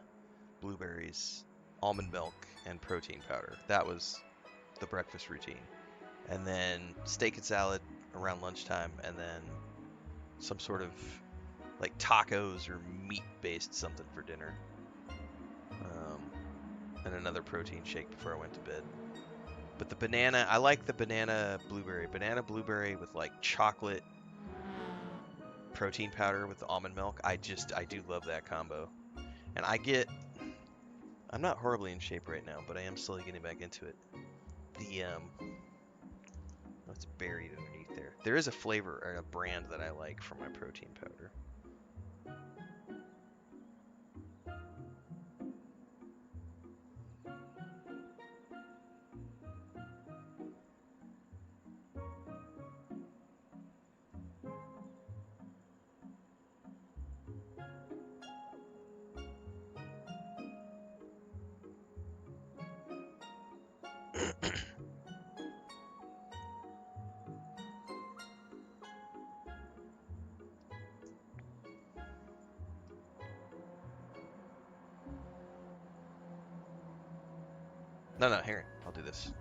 blueberries, almond milk, and protein powder. That was the breakfast routine. And then steak and salad around lunchtime, and then some sort of like tacos or meat-based something for dinner. And another protein shake before I went to bed. But the banana, I like the banana blueberry with like chocolate protein powder with the almond milk. I do love that combo. And I'm not horribly in shape right now, but I am slowly getting back into it. What's buried underneath there? There is a flavor or a brand that I like for my protein powder. No, here, I'll do this.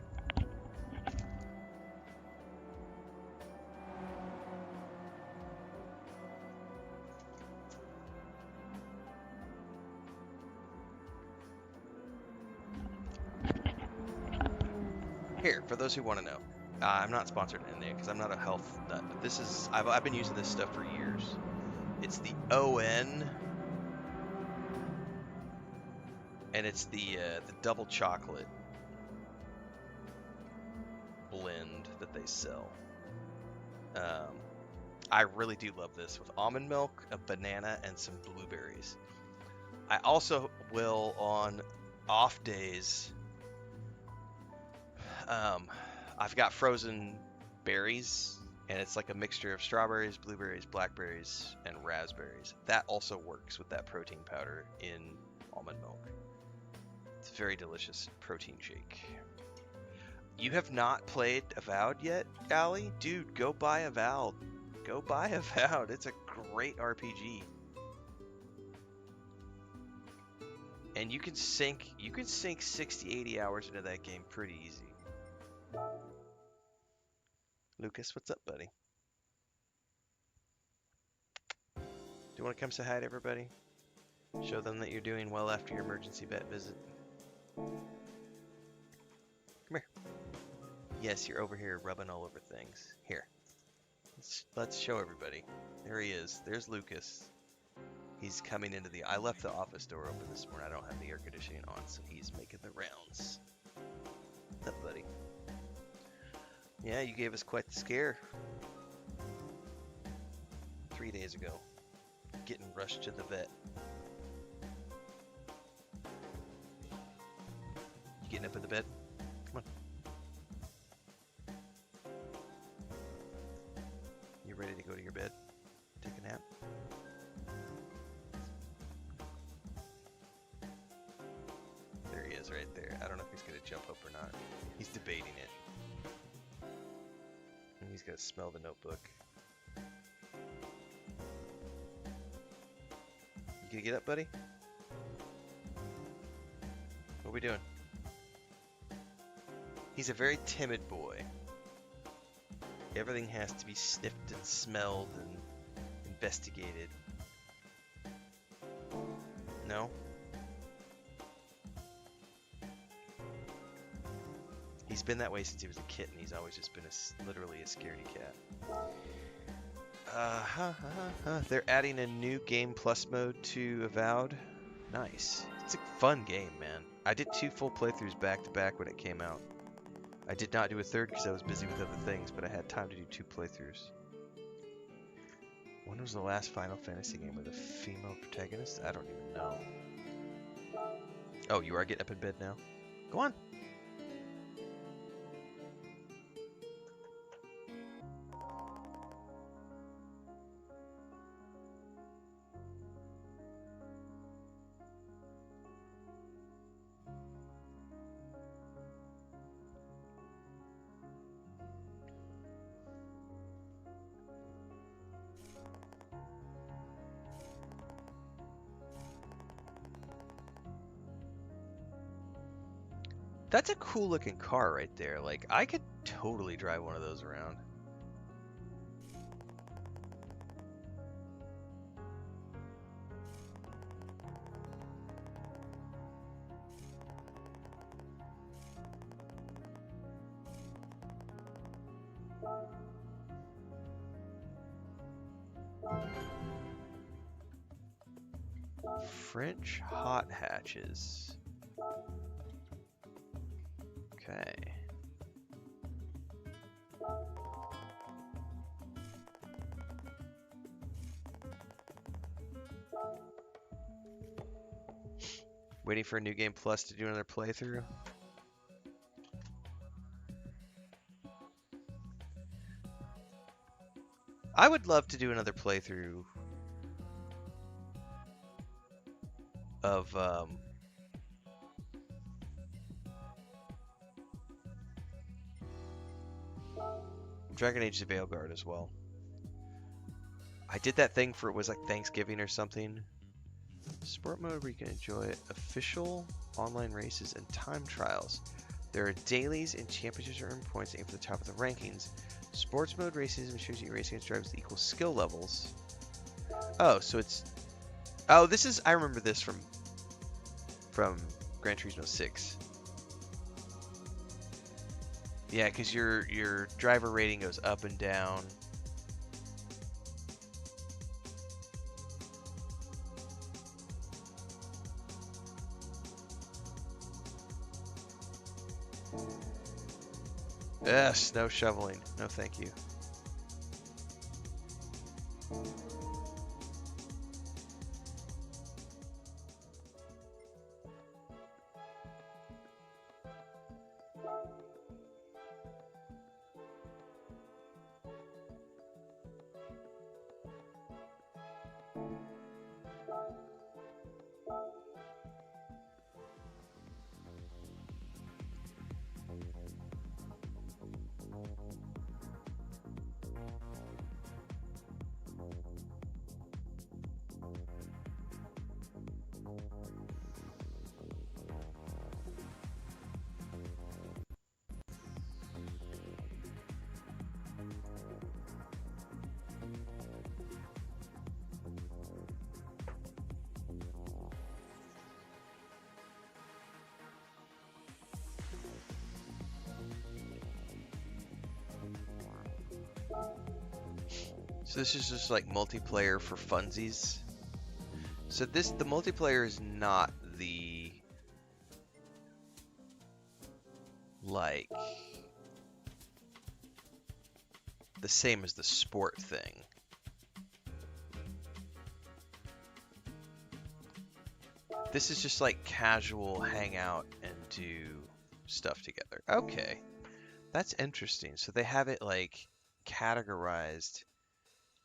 Here, for those who want to know, I'm not sponsored in there because I'm not a health nut, but this is, I've been using this stuff for years. It's the ON and it's the double chocolate blend that they sell. I really do love this with almond milk, a banana, and some blueberries. I also will on off days. I've got frozen berries, and it's like a mixture of strawberries, blueberries, blackberries, and raspberries. That also works with that protein powder in almond milk. It's a very delicious protein shake. You have not played Avowed yet, Allie? Dude, go buy Avowed. Go buy Avowed. It's a great RPG. And you can sink 60, 80 hours into that game pretty easy. Lucas, what's up, buddy? Do you want to come say hi to everybody? Show them that you're doing well after your emergency vet visit. Come here. Yes, you're over here rubbing all over things. Here. Let's show everybody. There he is. There's Lucas. He's coming into I left the office door open this morning. I don't have the air conditioning on, so he's making the rounds. What's up, buddy? Yeah, you gave us quite the scare 3 days ago. Getting rushed to the vet. You getting up in the bed? Come on. You ready to go to your bed? Take a nap? There he is right there. I don't know if he's going to jump up or not. He's debating it. And he's got to smell the notebook. You gonna get up, buddy? What are we doing? He's a very timid boy. Everything has to be sniffed and smelled and investigated. No? He's been that way since he was a kitten. He's always just been literally a scaredy cat. They're adding a new Game Plus mode to Avowed. Nice. It's a fun game, man. I did 2 full playthroughs back to back when it came out. I did not do a third because I was busy with other things, but I had time to do 2 playthroughs. When was the last Final Fantasy game with a female protagonist? I don't even know. Oh, you are getting up in bed now? Go on. That's a cool looking car right there. Like, I could totally drive one of those around. French hot hatches. Okay. Waiting for a new Game Plus to do another playthrough. I would love to do another playthrough of Dragon Age: The Veilguard as well. I did that thing for, it was like Thanksgiving or something. Sport mode where you can enjoy official online races and time trials. There are dailies and championships earn points to aim for the top of the rankings. Sports mode races ensures you race against drivers with equal skill levels. Oh, so it's... Oh, this is... I remember this from Gran Turismo 6. Yeah, because your driver rating goes up and down. Snow shoveling. No, thank you. So this is just like multiplayer for funsies. So the multiplayer is not the like the same as the sport thing. This is just like casual hangout and do stuff together. Okay. That's interesting. So they have it like categorized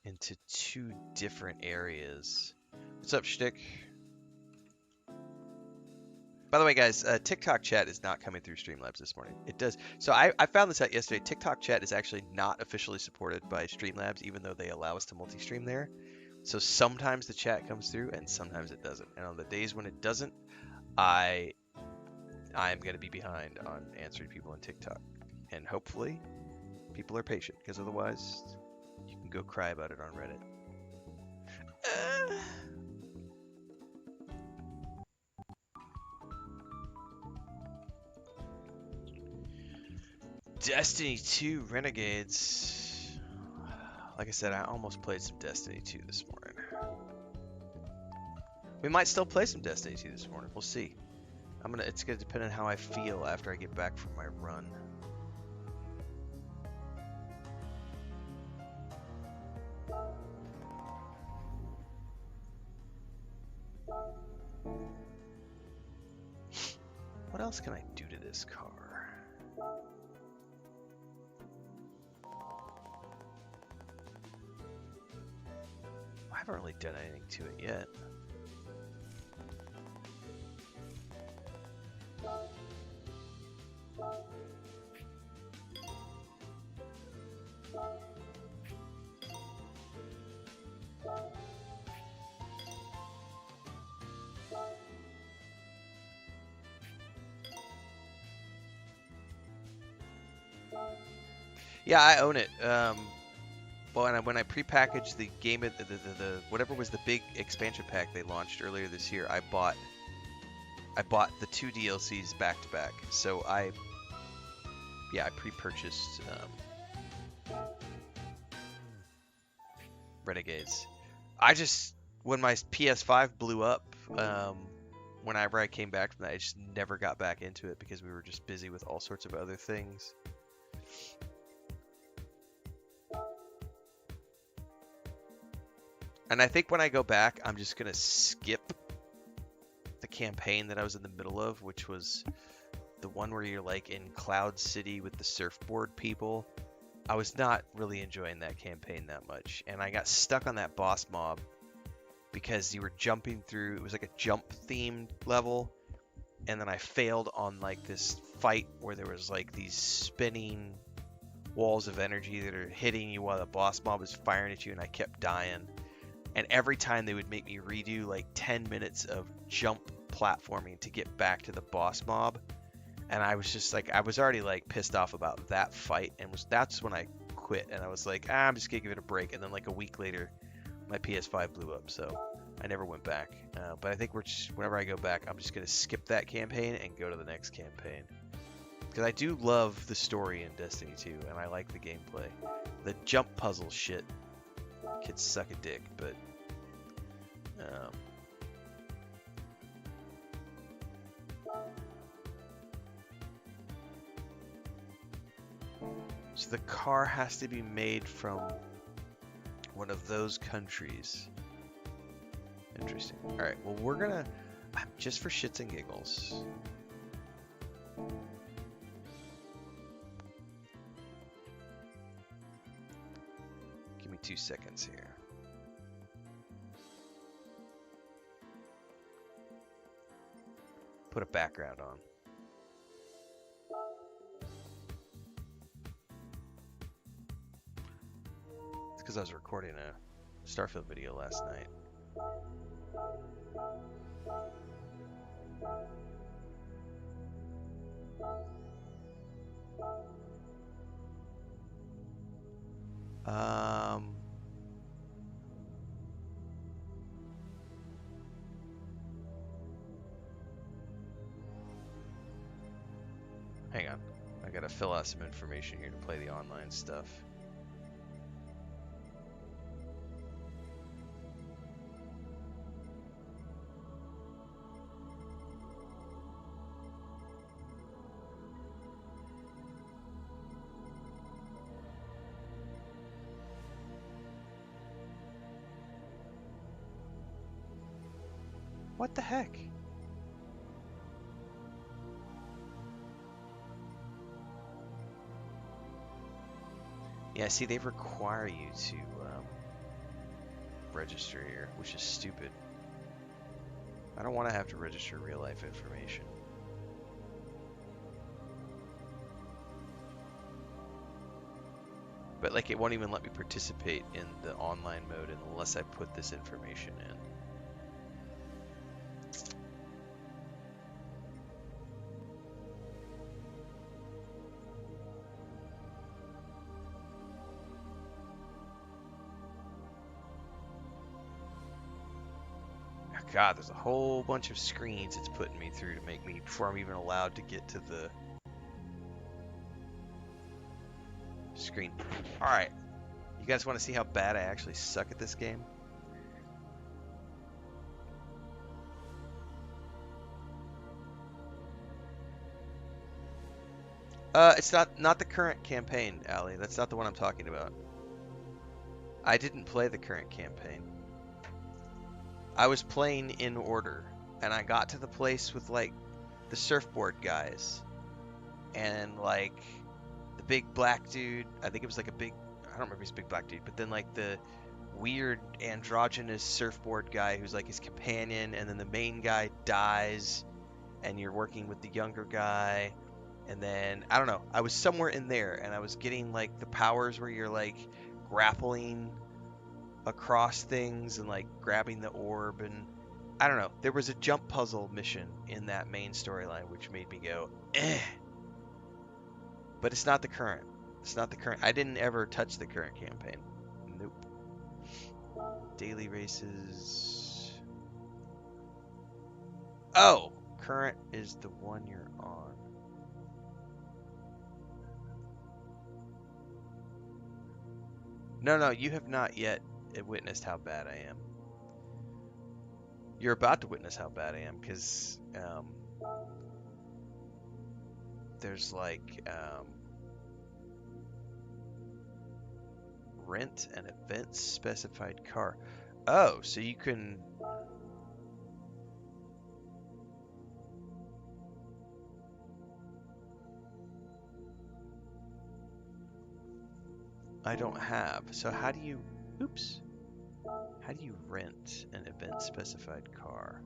into 2 different areas. What's up, Shtick? By the way, guys, TikTok chat is not coming through Streamlabs this morning. It does. So I found this out yesterday. TikTok chat is actually not officially supported by Streamlabs, even though they allow us to multi-stream there. So sometimes the chat comes through and sometimes it doesn't. And on the days when it doesn't, I'm going to be behind on answering people on TikTok. And hopefully people are patient, because otherwise you can go cry about it on Reddit. Destiny 2 Renegades. Like I said, I almost played some Destiny 2 this morning. We might still play some Destiny 2 this morning. We'll see. It's gonna depend on how I feel after I get back from my run. What else can I do to this car? I haven't really done anything to it yet. Yeah, I own it. Well, when I prepackaged the game, the whatever was the big expansion pack they launched earlier this year, I bought the 2 DLCs back to back. So I pre-purchased Renegades. When my PS5 blew up, whenever I came back from that, I just never got back into it because we were just busy with all sorts of other things. And I think when I go back, I'm just going to skip the campaign that I was in the middle of, which was the one where you're like in Cloud City with the surfboard people. I was not really enjoying that campaign that much. And I got stuck on that boss mob because you were jumping through, it was like a jump themed level. And then I failed on like this fight where there was like these spinning walls of energy that are hitting you while the boss mob is firing at you, and I kept dying. And every time they would make me redo like 10 minutes of jump platforming to get back to the boss mob. And I was just like, I was already like pissed off about that fight, and that's when I quit. And I was like, I'm just gonna give it a break. And then like a week later, my PS5 blew up, so I never went back. But I think whenever I go back, I'm just gonna skip that campaign and go to the next campaign. Because I do love the story in Destiny 2, and I like the gameplay. The jump puzzle shit could suck a dick, but So the car has to be made from one of those countries. Interesting. All right. Well, we're gonna just for shits and giggles. Give me 2 seconds here. Put a background on. It's because I was recording a Starfield video last night. Hang on. I gotta fill out some information here to play the online stuff. What the heck? Yeah, see, they require you to register here, which is stupid. I don't want to have to register real-life information. But, like, it won't even let me participate in the online mode unless I put this information in. God, there's a whole bunch of screens it's putting me through to make me before I'm even allowed to get to the screen. Alright. You guys want to see how bad I actually suck at this game? It's not the current campaign, Allie. That's not the one I'm talking about. I didn't play the current campaign. I was playing in order, and I got to the place with, like, the surfboard guys, and, like, the big black dude. I think it was, like, I don't remember if he's a big black dude, but then, like, the weird androgynous surfboard guy who's, like, his companion, and then the main guy dies, and you're working with the younger guy, and then, I don't know, I was somewhere in there, and I was getting, like, the powers where you're, like, grappling across things and like grabbing the orb, and I don't know, there was a jump puzzle mission in that main storyline which made me go eh. But it's not the current. I didn't ever touch the current campaign. Nope. Daily races. Oh, current is the one you're on. No, you have not yet witnessed how bad I am. You're about to witness how bad I am, because there's like rent an event specified car. Oh, so you can I don't have. So how do you oops. How do you rent an event specified car?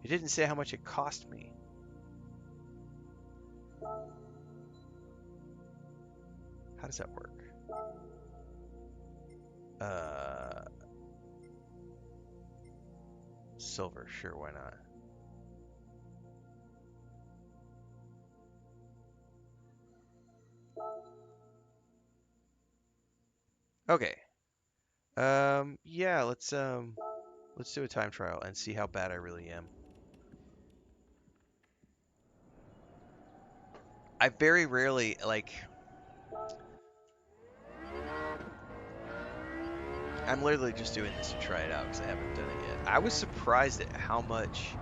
It didn't say how much it cost me. How does that work? Silver, sure, why not? Okay. Yeah, let's do a time trial and see how bad I really am. I very rarely, like, I'm literally just doing this to try it out because I haven't done it yet. I was surprised at how much,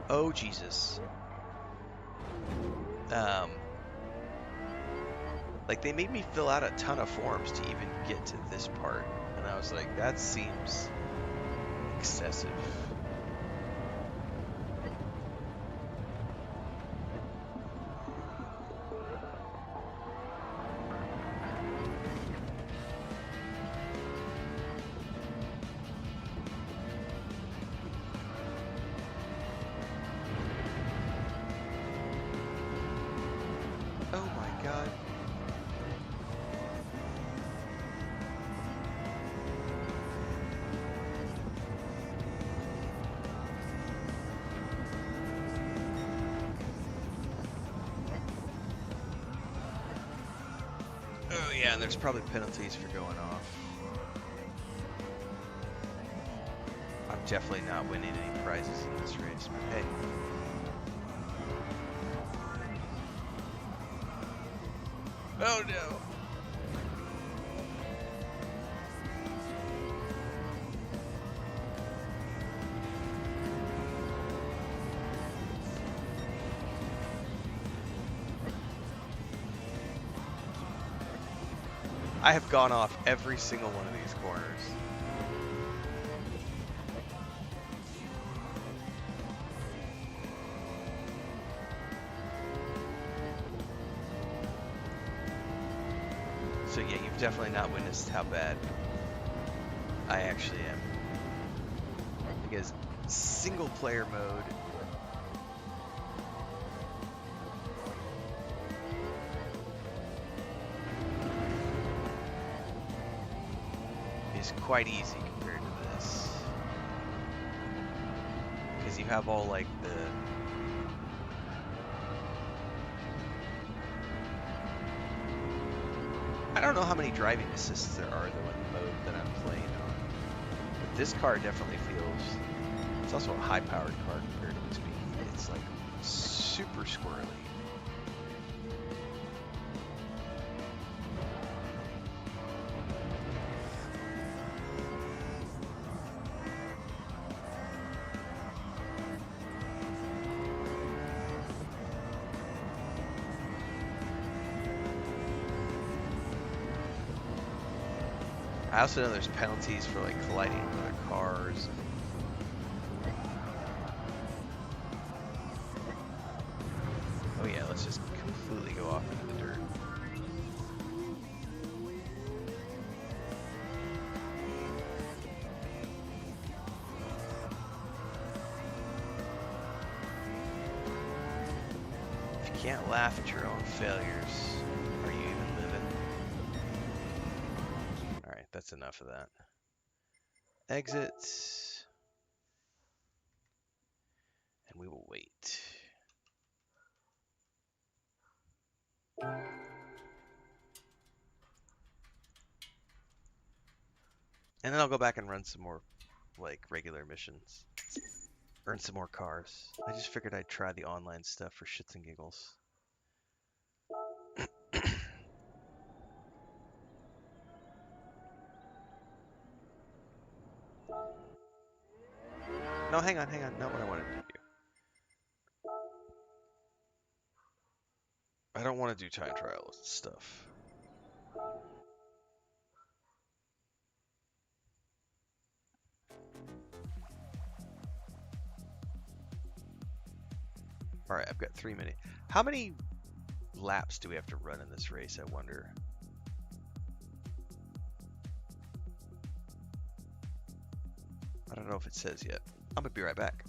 oh Jesus, Like, they made me fill out a ton of forms to even get to this part. And I was like, that seems excessive. Oh my god. Oh yeah, and there's probably penalties for going off. I'm definitely not winning any prizes in this race, but hey. Oh no! I have gone off every single one of these corners. So yeah, you've definitely not witnessed how bad I actually am. Because single player mode is quite easy compared to this. Because you have all like the I don't know how many driving assists there are though in the mode that I'm playing on. But this car definitely feels it's also a high powered car comparatively speaking. It's like super squirrely. I also know there's penalties for like colliding with other cars. Oh yeah, let's just completely go off into the dirt. If you can't laugh at your own failures, are you even living? Alright, that's enough of that. Exits. And we will wait. And then I'll go back and run some more, like, regular missions. Earn some more cars. I just figured I'd try the online stuff for shits and giggles. No, hang on. Not what I wanted to do. I don't want to do time trials and stuff. Alright, I've got 3 minutes. How many laps do we have to run in this race, I wonder? I don't know if it says yet. I'm gonna be right back.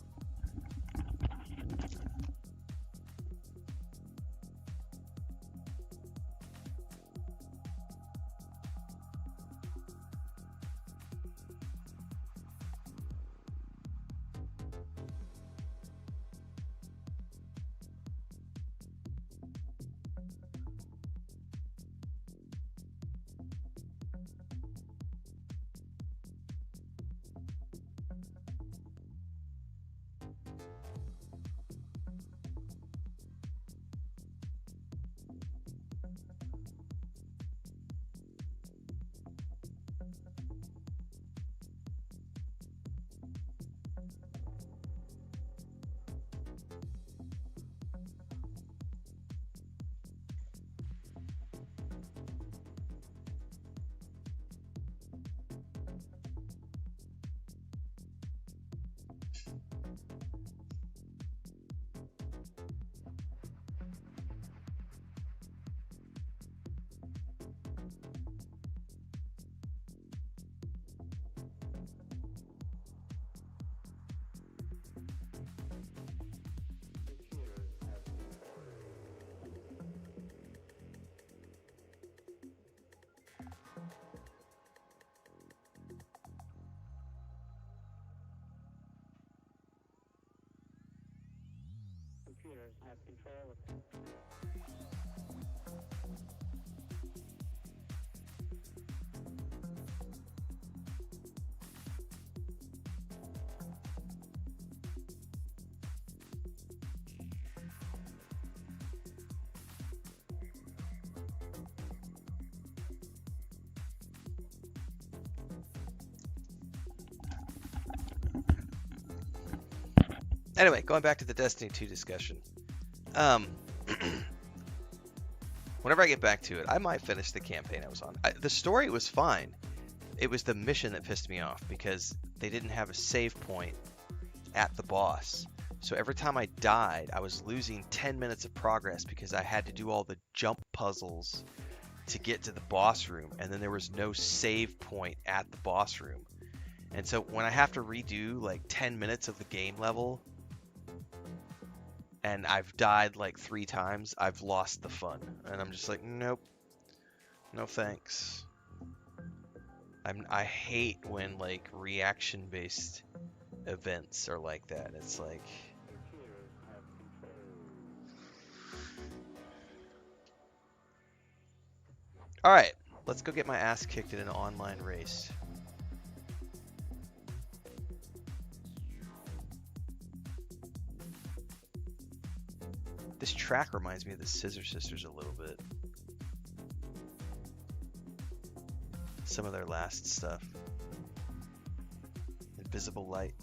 Computers have control of it. Anyway, going back to the Destiny 2 discussion. Whenever I get back to it, I might finish the campaign I was on. The story was fine. It was the mission that pissed me off because they didn't have a save point at the boss. So every time I died, I was losing 10 minutes of progress because I had to do all the jump puzzles to get to the boss room, and then there was no save point at the boss room. And so when I have to redo like 10 minutes of the game level, and I've died like 3 times, I've lost the fun. And I'm just like, nope. No thanks. I hate when like reaction-based events are like that. It's like... Alright, let's go get my ass kicked in an online race. This track reminds me of the Scissor Sisters a little bit. Some of their last stuff. Invisible Light.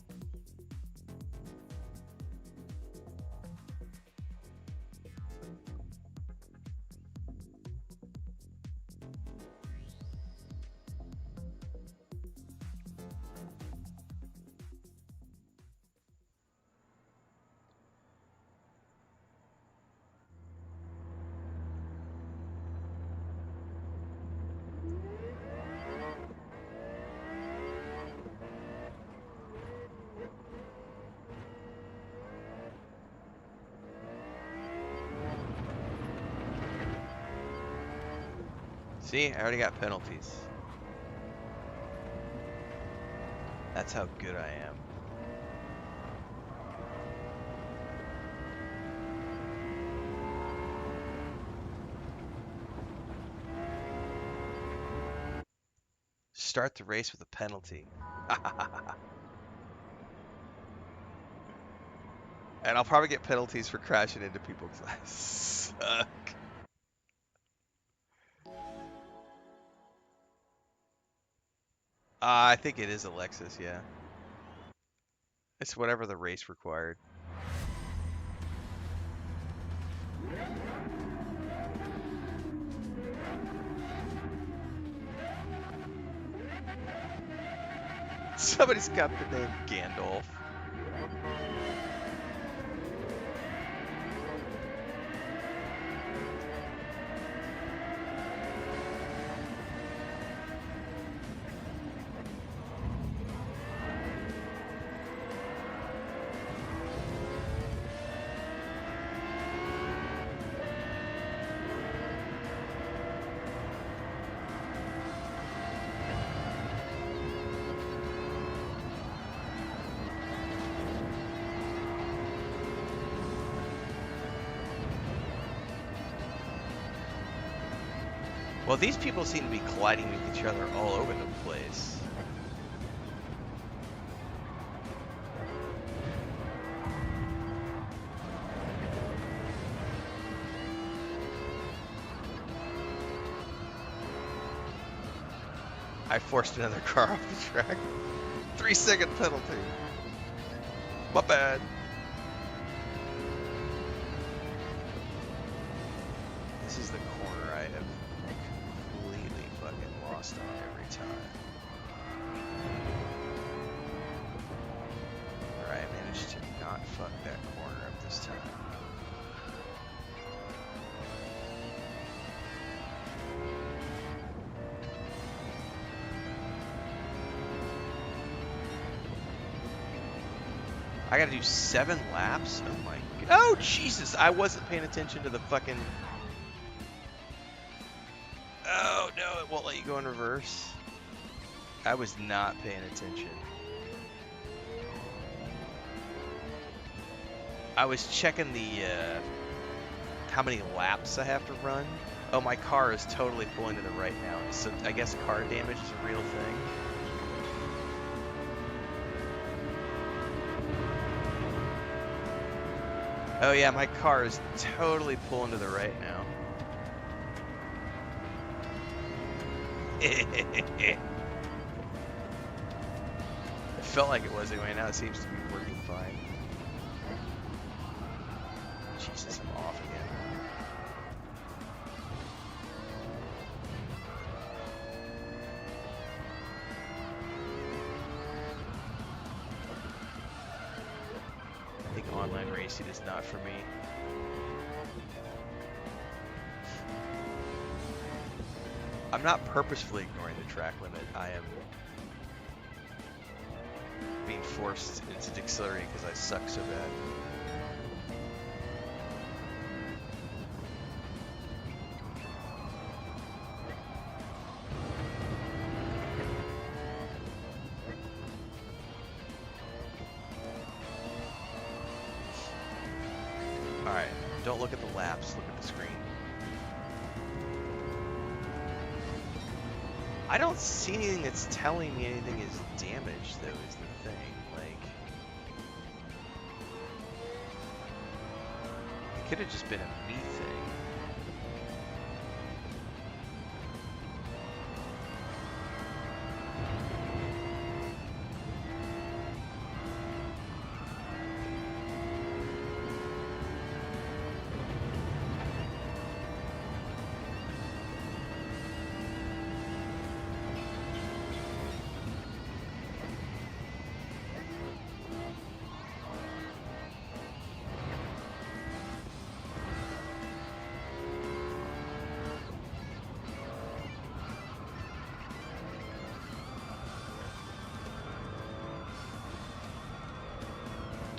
See, I already got penalties. That's how good I am. Start the race with a penalty. And I'll probably get penalties for crashing into people because I suck. I think it is Alexis, yeah. It's whatever the race required. Somebody's got the name Gandalf. Well, these people seem to be colliding with each other all over the place. I forced another car off the track. 3-second penalty. My bad. This is the corner I have completely fucking lost on every time. Alright, I managed to fuck that corner up this time. I gotta do 7 laps? Oh my god. Oh, Jesus! I wasn't paying attention to the fucking... Oh, no, it won't let you go in reverse. I was not paying attention. I was checking the, how many laps I have to run. Oh, my car is totally pulling to the right now. So I guess car damage is a real thing. Oh yeah, my car is totally pulling to the right now. It felt like it was anyway, now it seems to be working fine. Jesus, I'm off again. I think online racing is not for me. I'm not purposefully ignoring the track limit. I am being forced into accelerating because I suck so bad. Alright, don't look at the laps, look at the screen. I don't see anything that's telling me anything is damaged, though, is the thing. Like, it could have just been a me thing.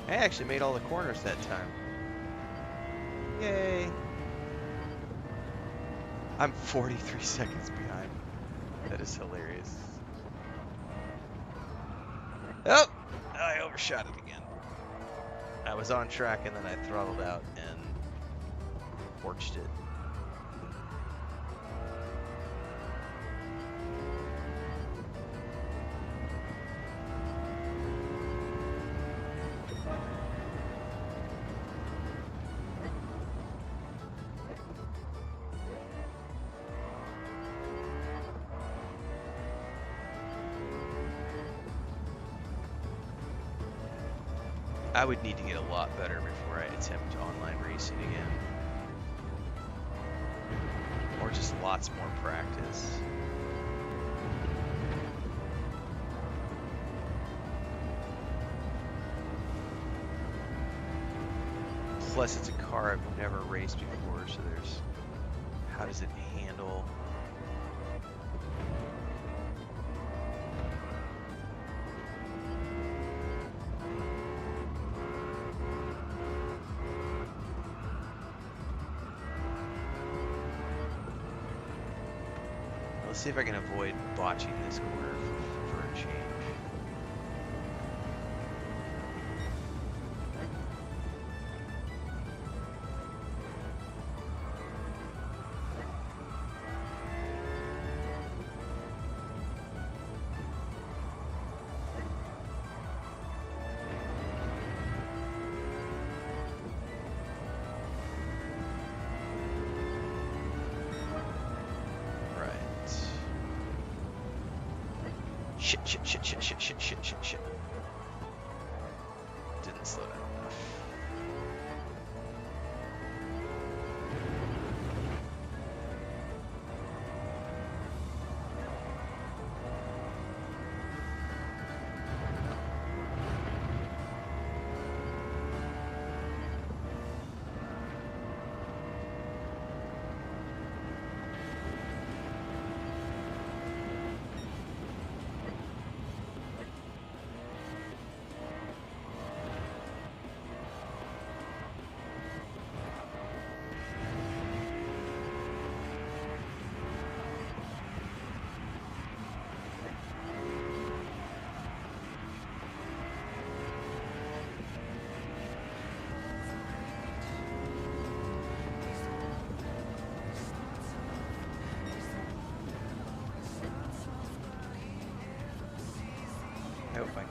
I actually made all the corners that time. Yay! I'm 43 seconds behind. That is hilarious. Oh! I overshot it again. I was on track and then I throttled out and torched it. I would need to get a lot better before I attempt online racing again. Or just lots more practice. Plus it's a car I've never raced before, so there's... How does it handle... Let's see if I can avoid botching this corner for a change. Shit. Didn't slow down enough.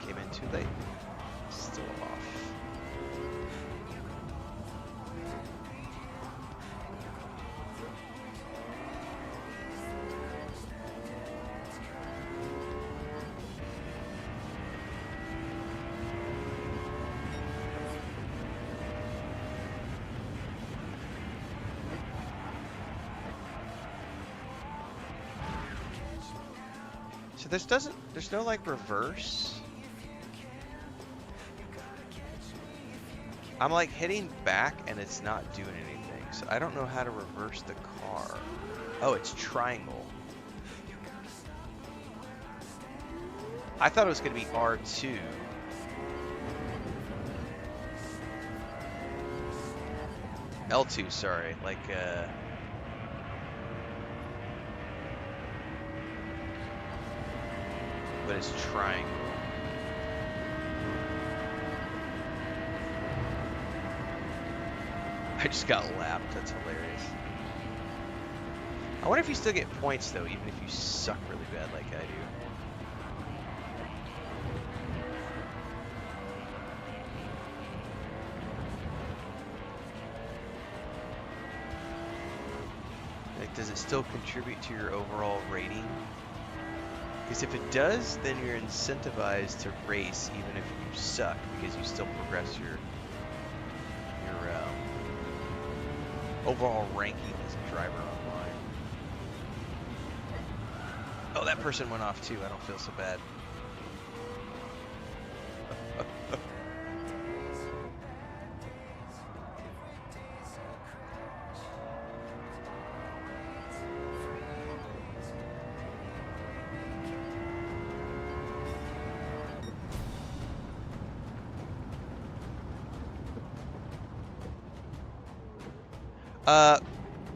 came in too late. Still off. So there's no like reverse. I'm like hitting back and it's not doing anything. So I don't know how to reverse the car. Oh, it's triangle. I thought it was going to be R2. L2, sorry. Like, but it's triangle. I just got lapped. That's hilarious. I wonder if you still get points, though, even if you suck really bad like I do. Like, does it still contribute to your overall rating? Because if it does, then you're incentivized to race even if you suck, because you still progress your overall ranking as a driver online. Oh, that person went off too. I don't feel so bad.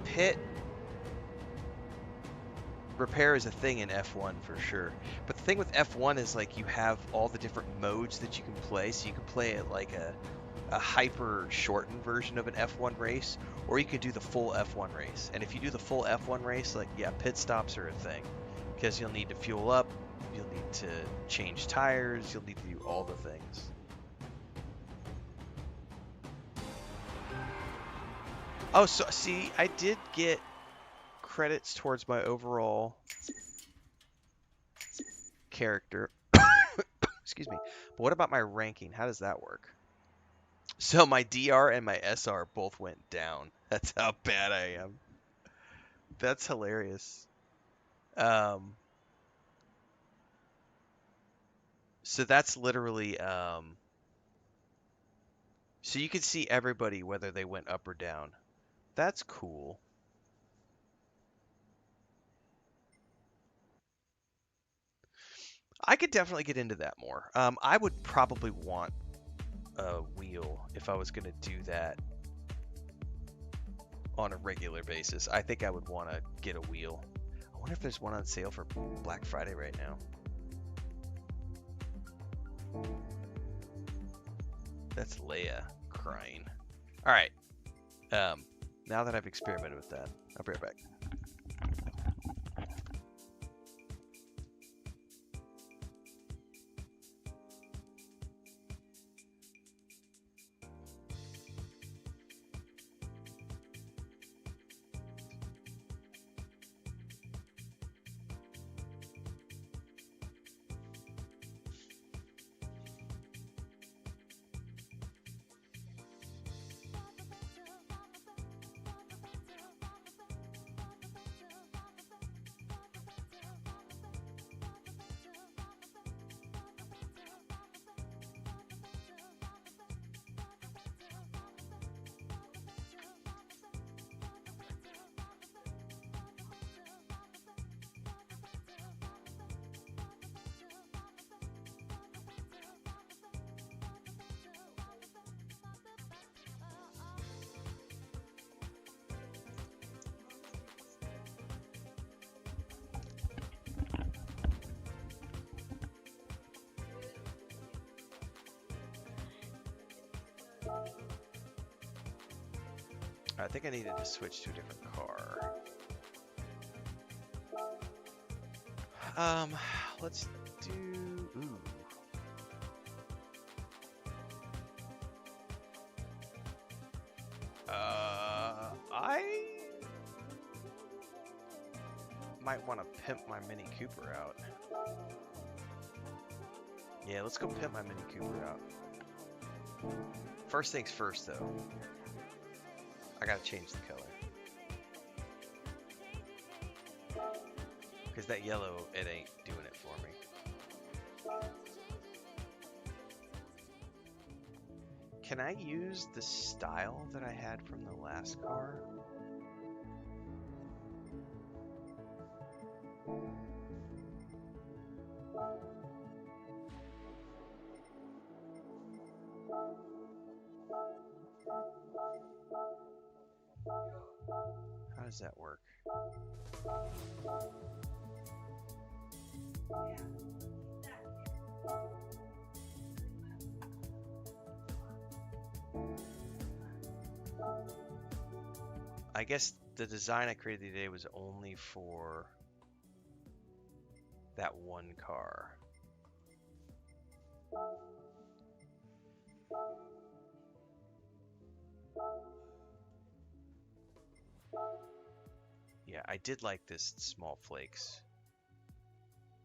Pit repair is a thing in F1 for sure. But the thing with F1 is like you have all the different modes that you can play. So you can play it like a hyper shortened version of an F1 race, or you can do the full F1 race. And if you do the full F1 race, like, yeah, pit stops are a thing, because you'll need to fuel up, you'll need to change tires, you'll need to do all the things. Oh, so see, I did get credits towards my overall character. Excuse me. But what about my ranking? How does that work? So my DR and my SR both went down. That's how bad I am. That's hilarious. So that's literally so you can see everybody whether they went up or down. That's cool. I could definitely get into that more. I would probably want a wheel if I was going to do that on a regular basis. I think I would want to get a wheel. I wonder if there's one on sale for Black Friday right now. That's Leia crying. All right. Now that I've experimented with that, I'll be right back. I think I needed to switch to a different car. Let's do... Ooh. might want to pimp my Mini Cooper out. Yeah, let's go pimp my Mini Cooper out. First things first, though. I gotta change the color. Because that yellow, it ain't doing it for me. Can I use the style that I had from the last car? How does that work? I guess the design I created today was only for that one car. Yeah, I did like this small flakes.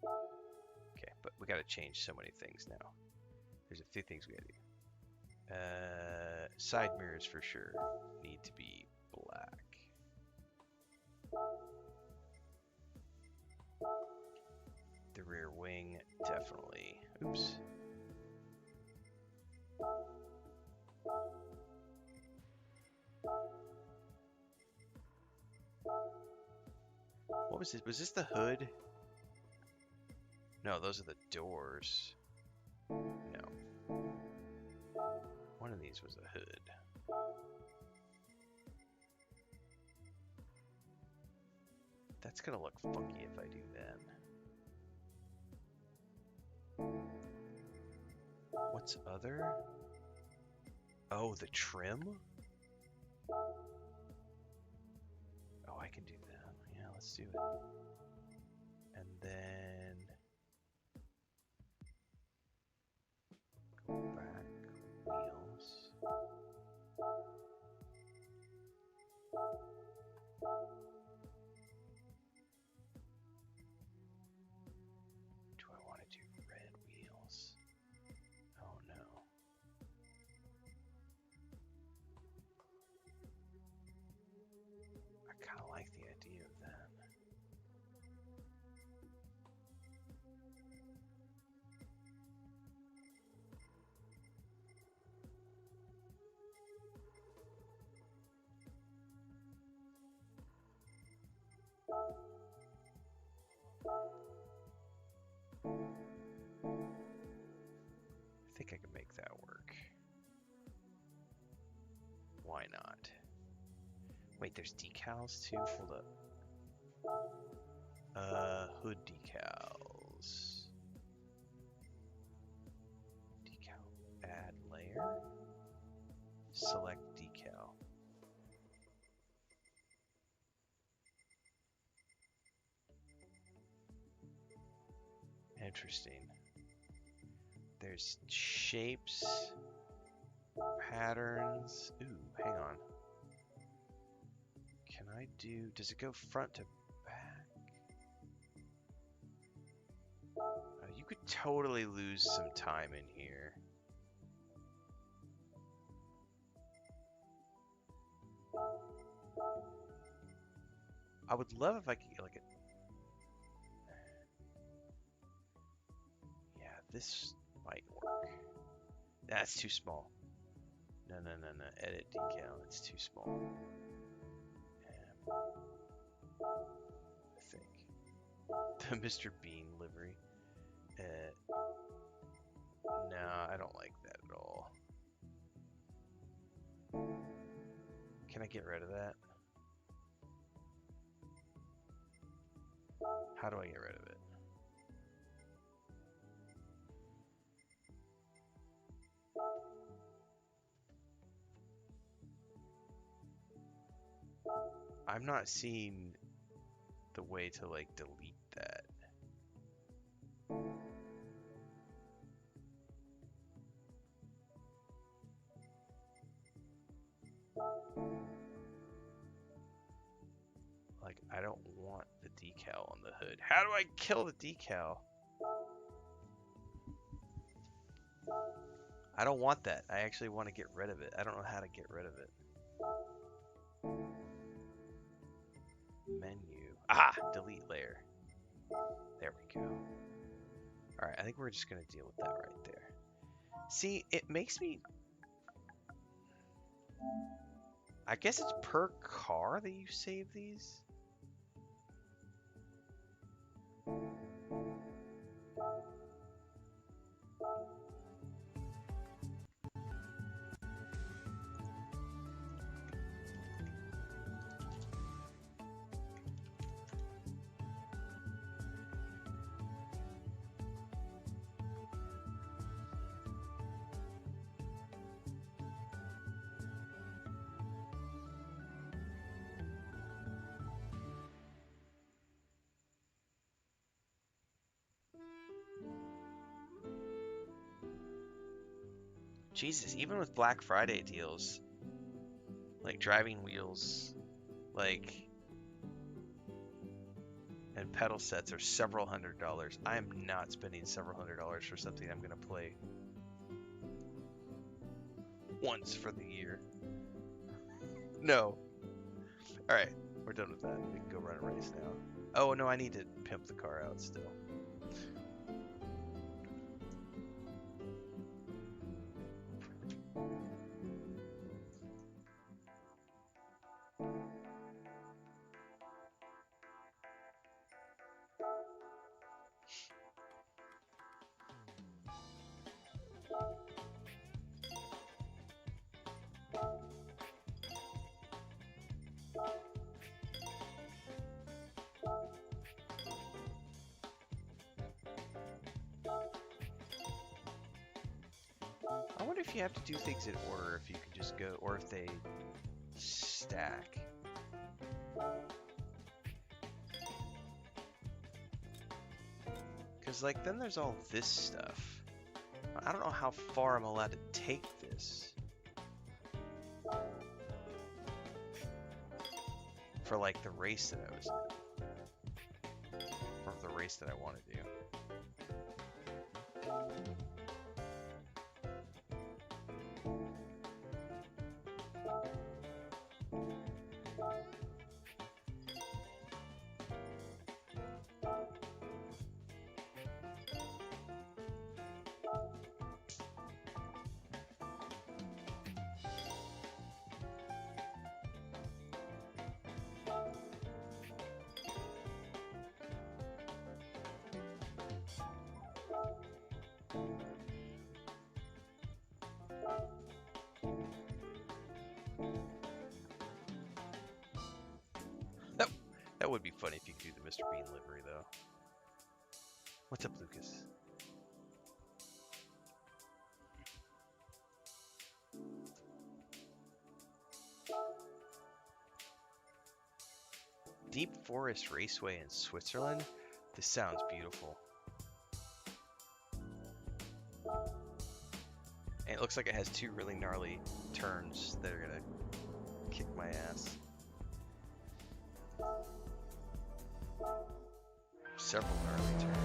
Okay, but we gotta change so many things now. There's a few things we gotta do. Side mirrors for sure need to be black. The rear wing, definitely. Oops. What was this? Was this the hood? No, those are the doors. No. One of these was a hood. That's gonna look funky if I do that. What's other? Oh, the trim? Oh, I can do that. Yeah, let's do it. And then go back, wheels. Do I want to do red wheels? Oh no. I kind of like the idea of that. I think I can make that work. Why not? Wait, there's decals too? Hold up. Hood decals. Decal. Add layer. Select decal. Interesting. There's shapes, patterns. Ooh, hang on. Can I do, does it go front to back? You could totally lose some time in here. I would love if I could get like a... Yeah, this might work. That's too small. No. Edit decal. It's too small. I think. The Mr. Bean livery. No, I don't like that at all. Can I get rid of that? How do I get rid of it? I'm not seeing the way to like delete that. Like, I don't want the decal on the hood. How do I kill the decal? I don't want that. I actually want to get rid of it. I don't know how to get rid of it. Menu. Ah! Delete layer. There we go. Alright, I think we're just going to deal with that right there. See, it makes me... I guess it's per car that you save these? Jesus, even with Black Friday deals, like driving wheels, like, and pedal sets are several $100s. I am not spending several $100s for something I'm going to play once for the year. No. Alright, we're done with that. We can go run a race now. Oh, no, I need to pimp the car out still. I wonder if you have to do things in order, if you can just go, or if they stack. Because, like, then there's all this stuff. I don't know how far I'm allowed to take this. For, like, the race that I was in. Or the race that I want to do. That would be funny if you could do the Mr. Bean livery, though. What's up, Lucas? Deep Forest Raceway in Switzerland? This sounds beautiful. And it looks like it has two really gnarly turns that are gonna kick my ass. Several gnarly turns.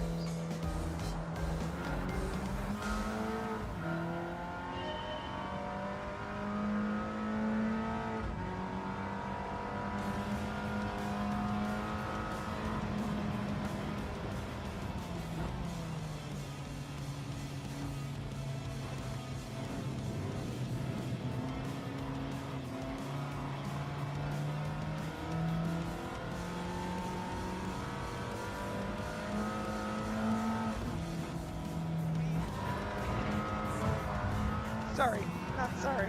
Sorry, not sorry.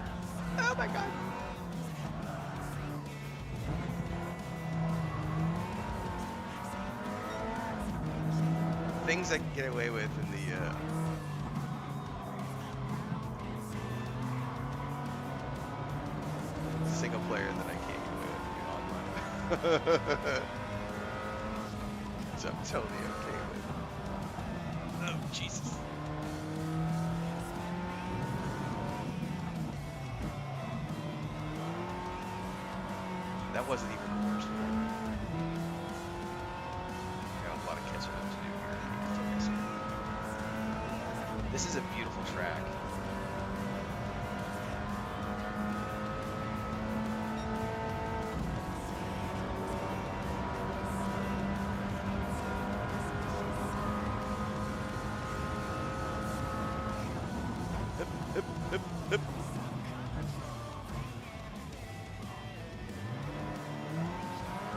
Oh my god. Things I can get away with in the single player that I can't get away with in online. So I'm totally okay with. Oh Jesus. That wasn't even the worst one. guess what I have to do here. I need to focus here. This is a beautiful track.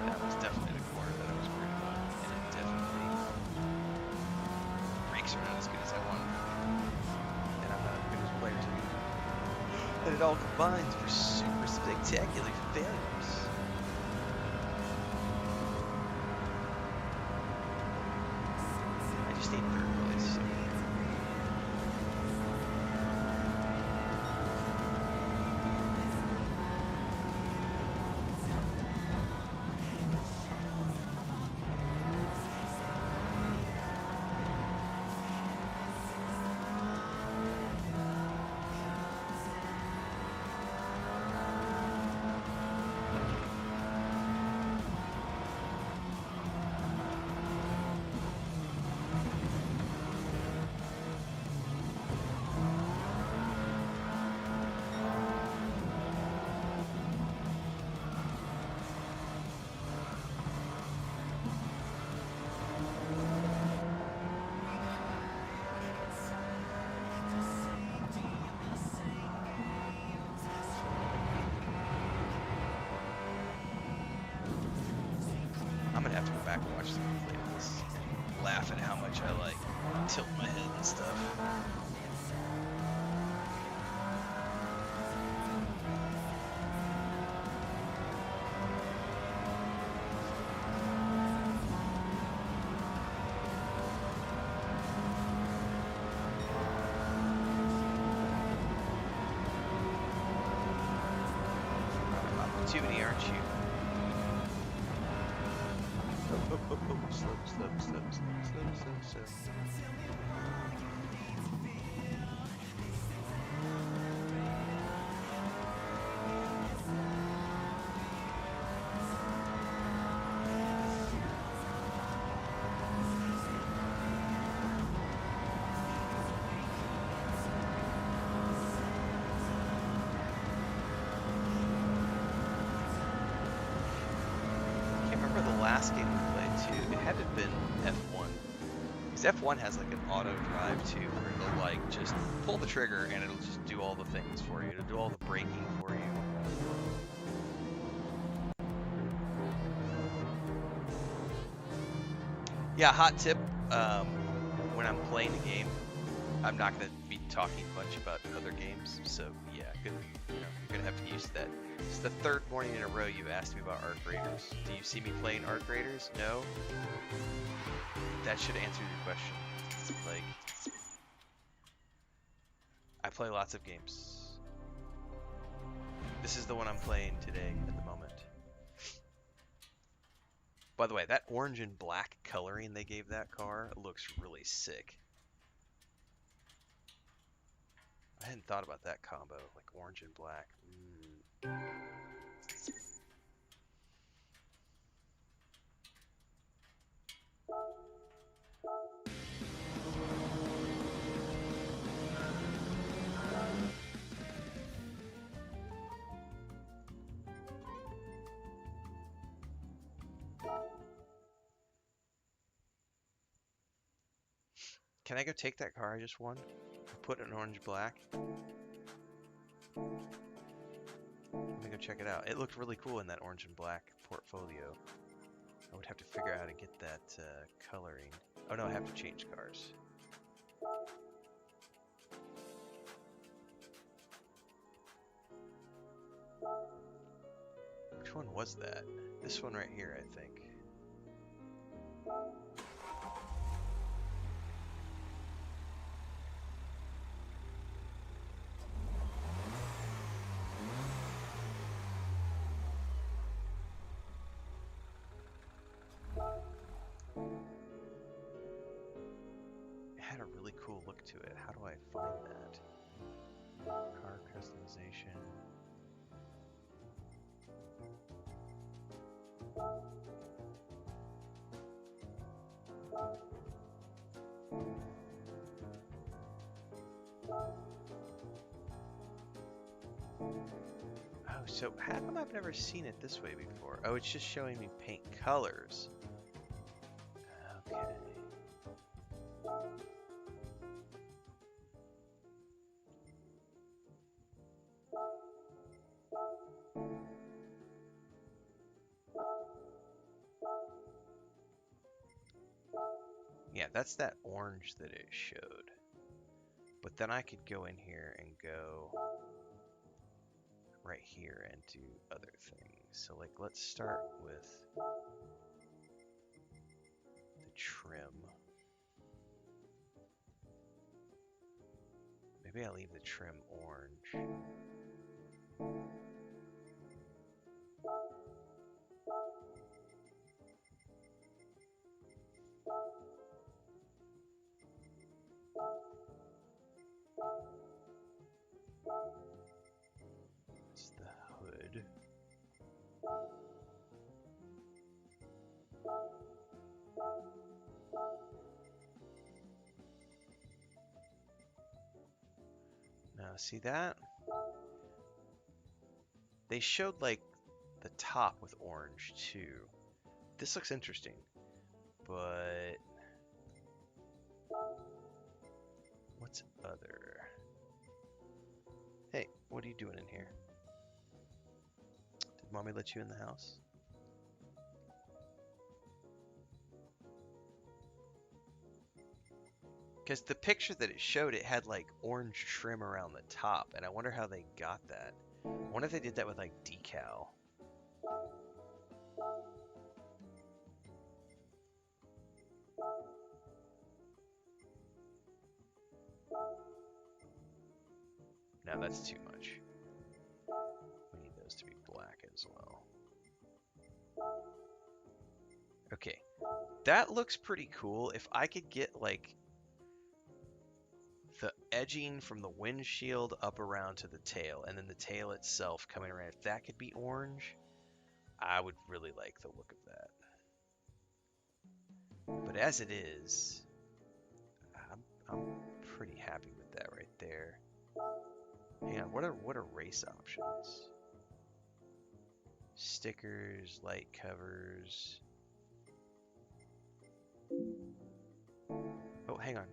That was definitely the corner that I was worried about, and it definitely brakes are not as good as I want, and I'm not as good as a player too. And it all combines for super spectacular failures. I just need third place. So. I'm gonna have to go back and watch the replay of this and laugh at how much I like tilt my head and stuff. Opportunity, aren't you? Slow, slow, slow, slow, slow, slow. Last game we played too, it had to have been F1. Because F1 has like an auto drive too, where it'll like just pull the trigger and it'll just do all the things for you. It'll do all the braking for you. Yeah, hot tip, when I'm playing a game, I'm not going to be talking much about other games, so yeah, you're going to have to get used to that. It's the third morning in a row you asked me about Arc Raiders. Do you see me playing Arc Raiders? No? That should answer your question. Like, I play lots of games. This is the one I'm playing today at the moment. By the way, that orange and black coloring they gave that car looks really sick. I hadn't thought about that combo, like orange and black. Can I go take that car I just won? Put an orange black? Let me go check it out. It looked really cool in that orange and black portfolio. I would have to figure out how to get that coloring. Oh no, I have to change cars. Which one was that? This one right here, I think. It had a really cool look to it. How do I find that? Car customization. Oh, so how come I've never seen it this way before? Oh, it's just showing me paint colors. Okay. Yeah, that's that orange that it showed. But then I could go in here and go right here and do other things. So like, let's start with the trim. Maybe I'll leave the trim orange. It's the hood. Now, see that? They showed like the top with orange too. This looks interesting, but what's other? Hey, what are you doing in here? Did mommy let you in the house? Because the picture that it showed, it had like orange trim around the top, and I wonder how they got that. I wonder if they did that with like decal. No, that's too much. We need those to be black as well. Okay, that looks pretty cool. If I could get like the edging from the windshield up around to the tail, and then the tail itself coming around, if that could be orange, I would really like the look of that. But as it is, I'm pretty happy with that right there. Hang on, what are race options? Stickers, light covers. Oh, hang on.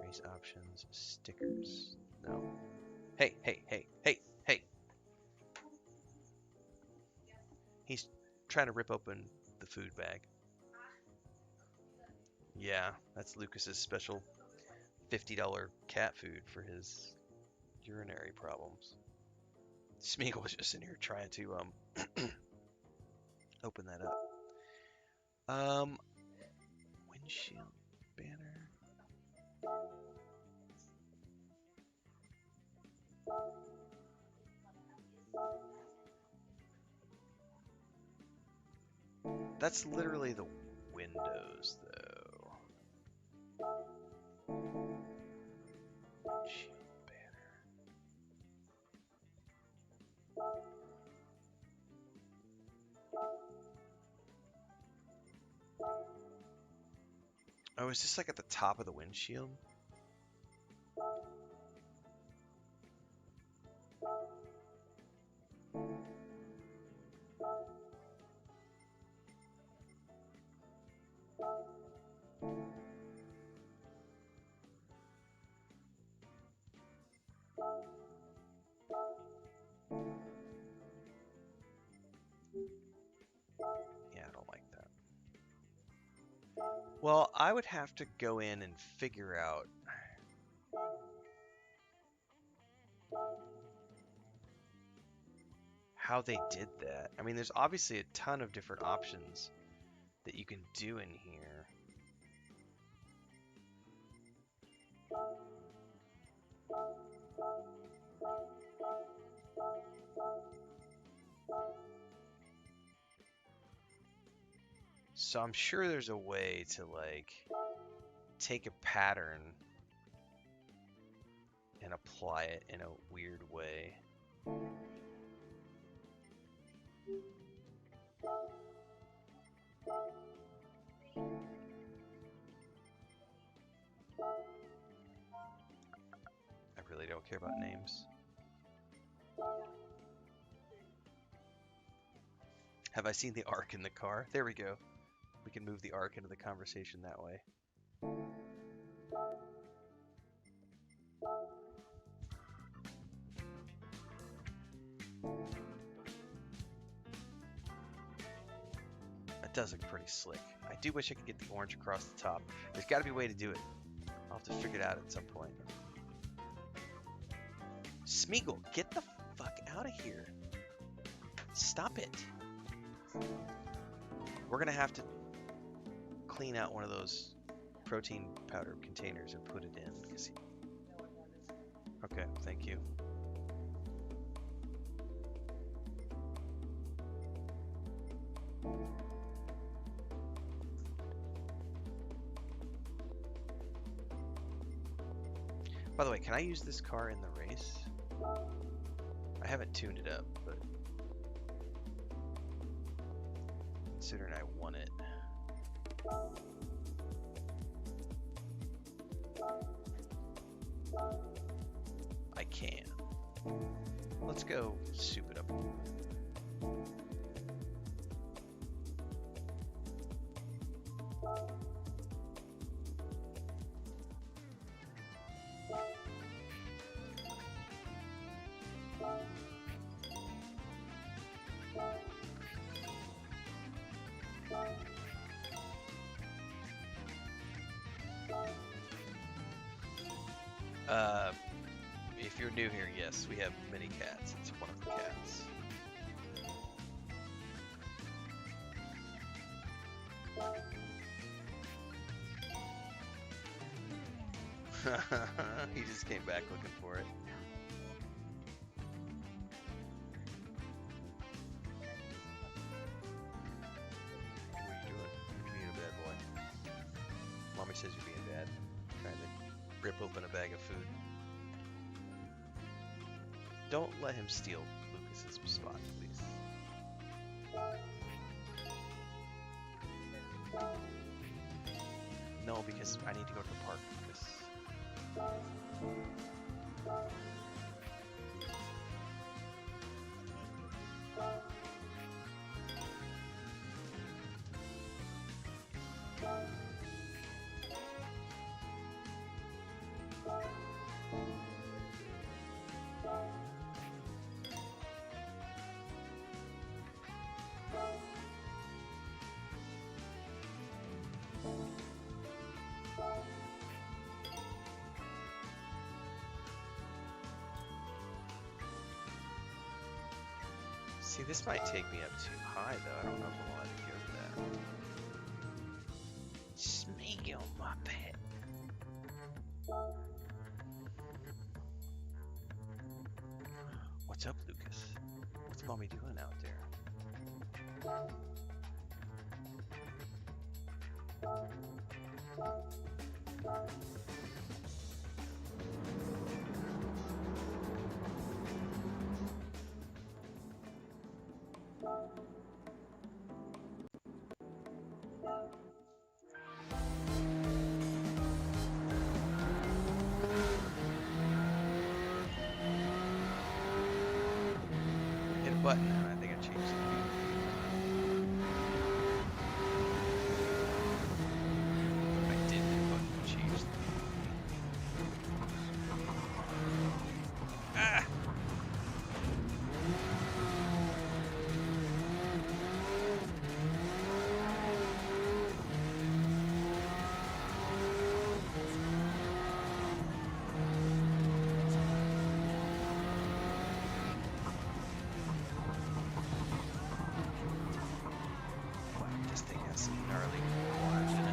Race options, stickers. No. Hey. He's trying to rip open the food bag. Yeah, that's Lucas's special $50 cat food for his urinary problems. Smeagol was just in here trying to open that up. Windshield banner. That's literally the windows, though. Windshield banner. Oh, is this like at the top of the windshield? Yeah, I don't like that. Well, I would have to go in and figure out how they did that. I mean, there's obviously a ton of different options that you can do in here. So I'm sure there's a way to like take a pattern and apply it in a weird way. I really don't care about names. Have I seen the arc in the car? There we go. We can move the arc into the conversation that way. That does look pretty slick. I do wish I could get the orange across the top. There's got to be a way to do it. I'll have to figure it out at some point. Smeagol, get the fuck out of here. Stop it. We're going to have to clean out one of those protein powder containers and put it in. Okay, thank you. By the way, can I use this car in the race? I haven't tuned it up, but considering I won it. I can. Let's go soup it up. If you're new here, yes, we have many cats. It's one of the cats. He just came back looking for it. What are you doing? You're being a bad boy. Mommy says you're being bad. Trying to rip open a bag of food. Don't let him steal Lucas's spot, please. No, because I need to go to the park, Lucas. See, this might take me up too high, though. I don't know if I want to go for that. Smeagol, my pet. What's up, Lucas? What's mommy doing out there? Hit a button and I think I changed it. I did hit a button and changed it. Ah! This thing has some gnarly corners in it.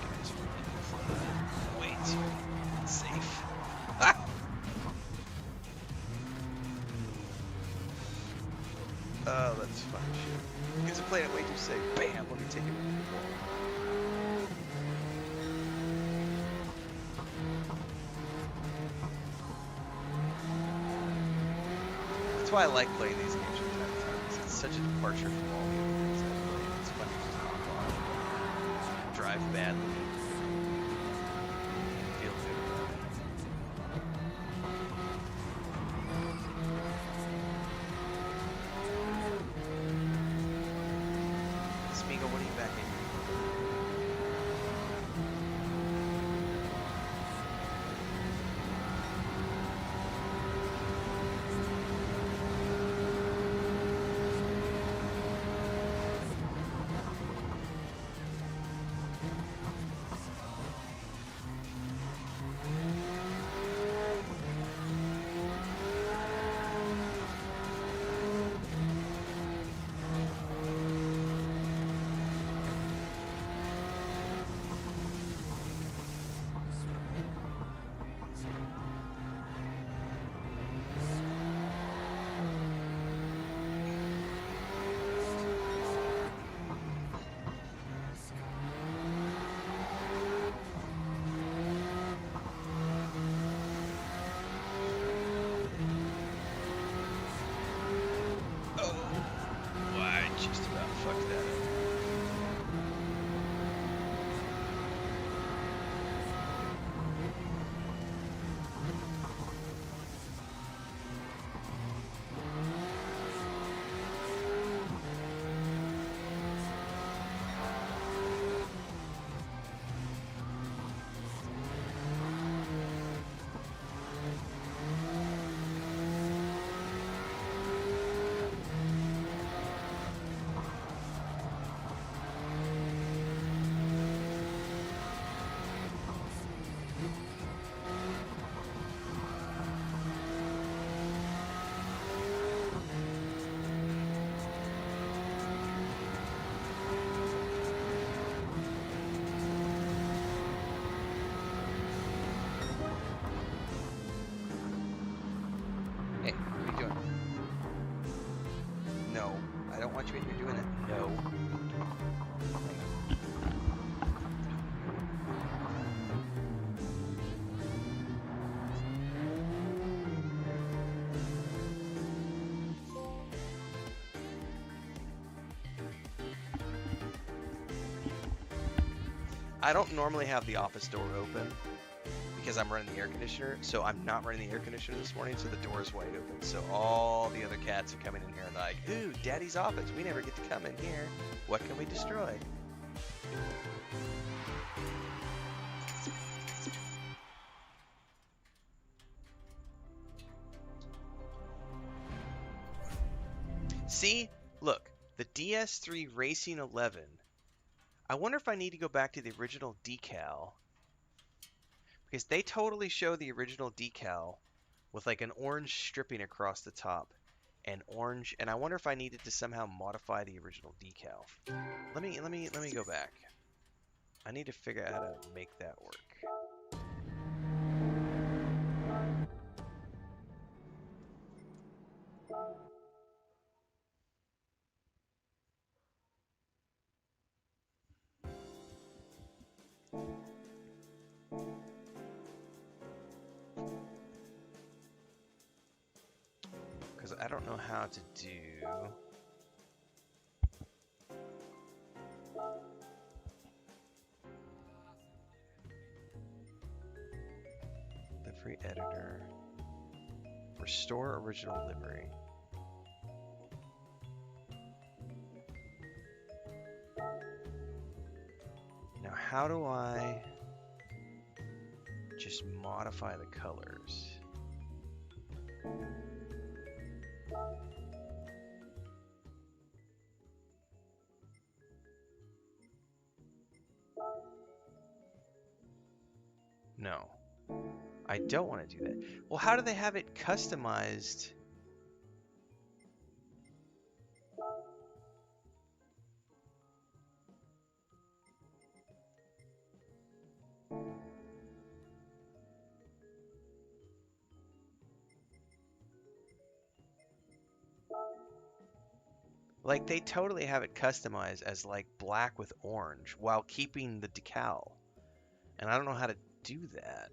Guys, way too safe. Ah! Oh, that's fun shit. You guys are playing it way too safe. Bam! Let me take it with the wall. That's why I like playing these games from time to time, because it's such a departure from all the other things I've played. It's fun to just hop on, drive badly, feel good about it. Smeagol, what are you back in? I just about fucked that up. Hey, what are you doing? No, I don't want you in here doing that. No. I don't normally have the office door open because I'm running the air conditioner, so I'm not running the air conditioner this morning, so the door is wide open. So all the other cats are coming in here and like, ooh, Daddy's office. We never get to come in here. What can we destroy? See? Look, the DS3 Racing 11. I wonder if I need to go back to the original decal, because they totally show the original decal with like an orange stripping across the top and orange, and I wonder if I needed to somehow modify the original decal. Let me go back. I need to figure out how to make that work. Because I don't know how to do... Livery editor. Restore original livery. Now how do I just modify the colors? No. I don't want to do that. Well, how do they have it customized? Like, they totally have it customized as like black with orange while keeping the decal. And I don't know how to do that.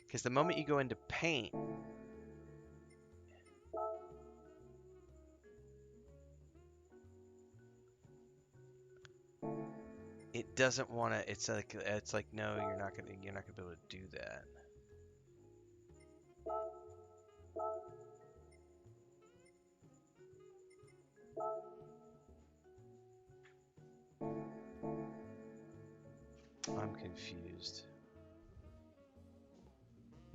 Because the moment you go into paint, doesn't want to. It's like no, you're not gonna be able to do that. I'm confused.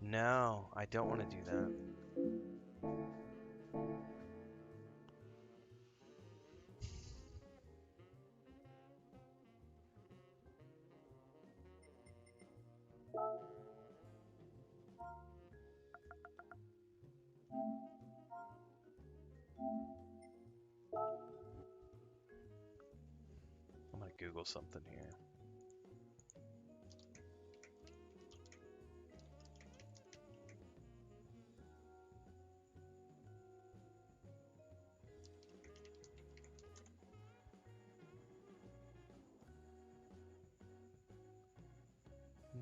No, I don't want to do that. I'm gonna Google something here.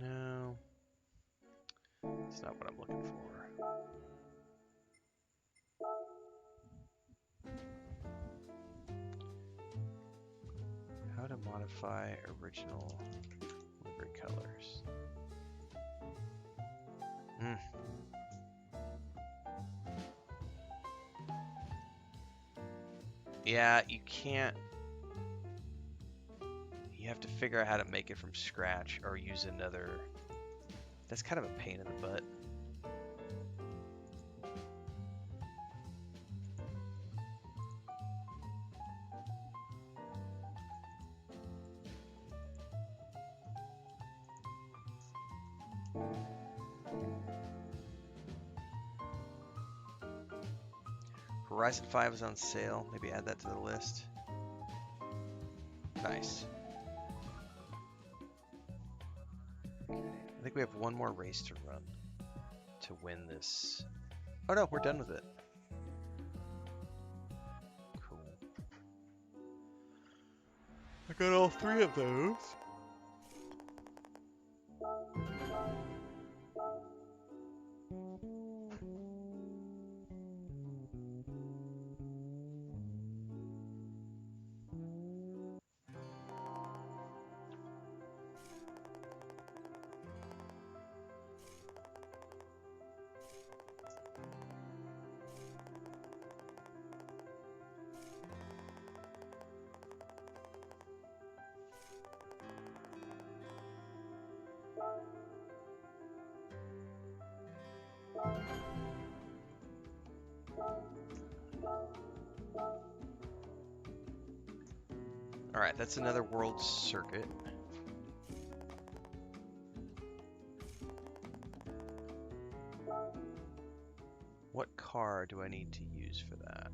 No, it's not what I'm looking for. How to modify original livery colors. Yeah, you can't. You have to figure out how to make it from scratch or use another. That's kind of a pain in the butt. Horizon 5 is on sale. Maybe add that to the list. Nice. Okay. I think we have one more race to run to win this. Oh no, we're done with it. Cool. I got all 3 of those. Alright, that's another world circuit. What car do I need to use for that?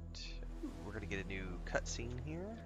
We're gonna get a new cutscene here.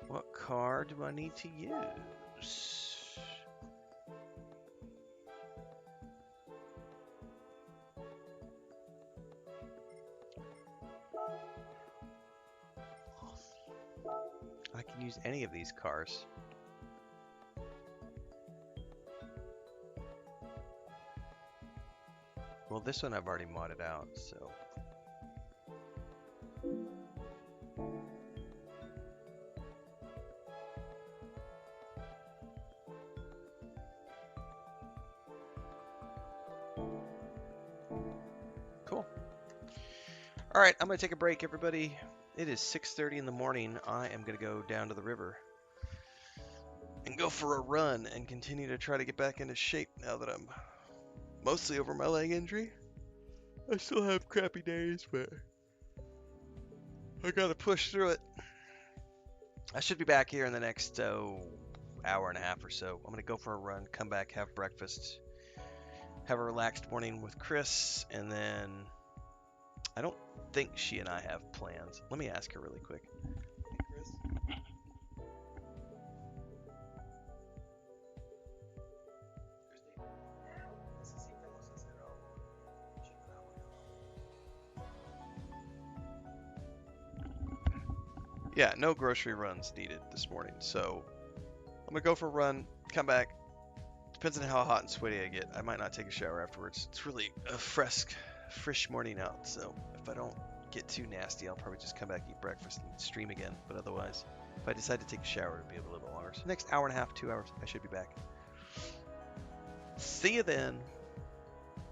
What car do I need to use? I can use any of these cars. Well, this one I've already modded out, so. Cool. All right, I'm gonna take a break, everybody. It is 6:30 in the morning. I am gonna go down to the river and go for a run and continue to try to get back into shape now that I'm mostly over my leg injury. I still have crappy days, but I gotta push through it. I should be back here in the next hour and a half or so. I'm gonna go for a run, come back, have breakfast, have a relaxed morning with Chris, and then I don't think she and I have plans. Let me ask her really quick. Hey, Chris. Yeah, no grocery runs needed this morning, so I'm gonna go for a run, come back. Depends on how hot and sweaty I get. I might not take a shower afterwards. It's really a fresh morning out, so if I don't get too nasty, I'll probably just come back, eat breakfast, and stream again. But otherwise, if I decide to take a shower, it'll be a little bit longer. So next hour and a half, 2 hours, I should be back. See you then.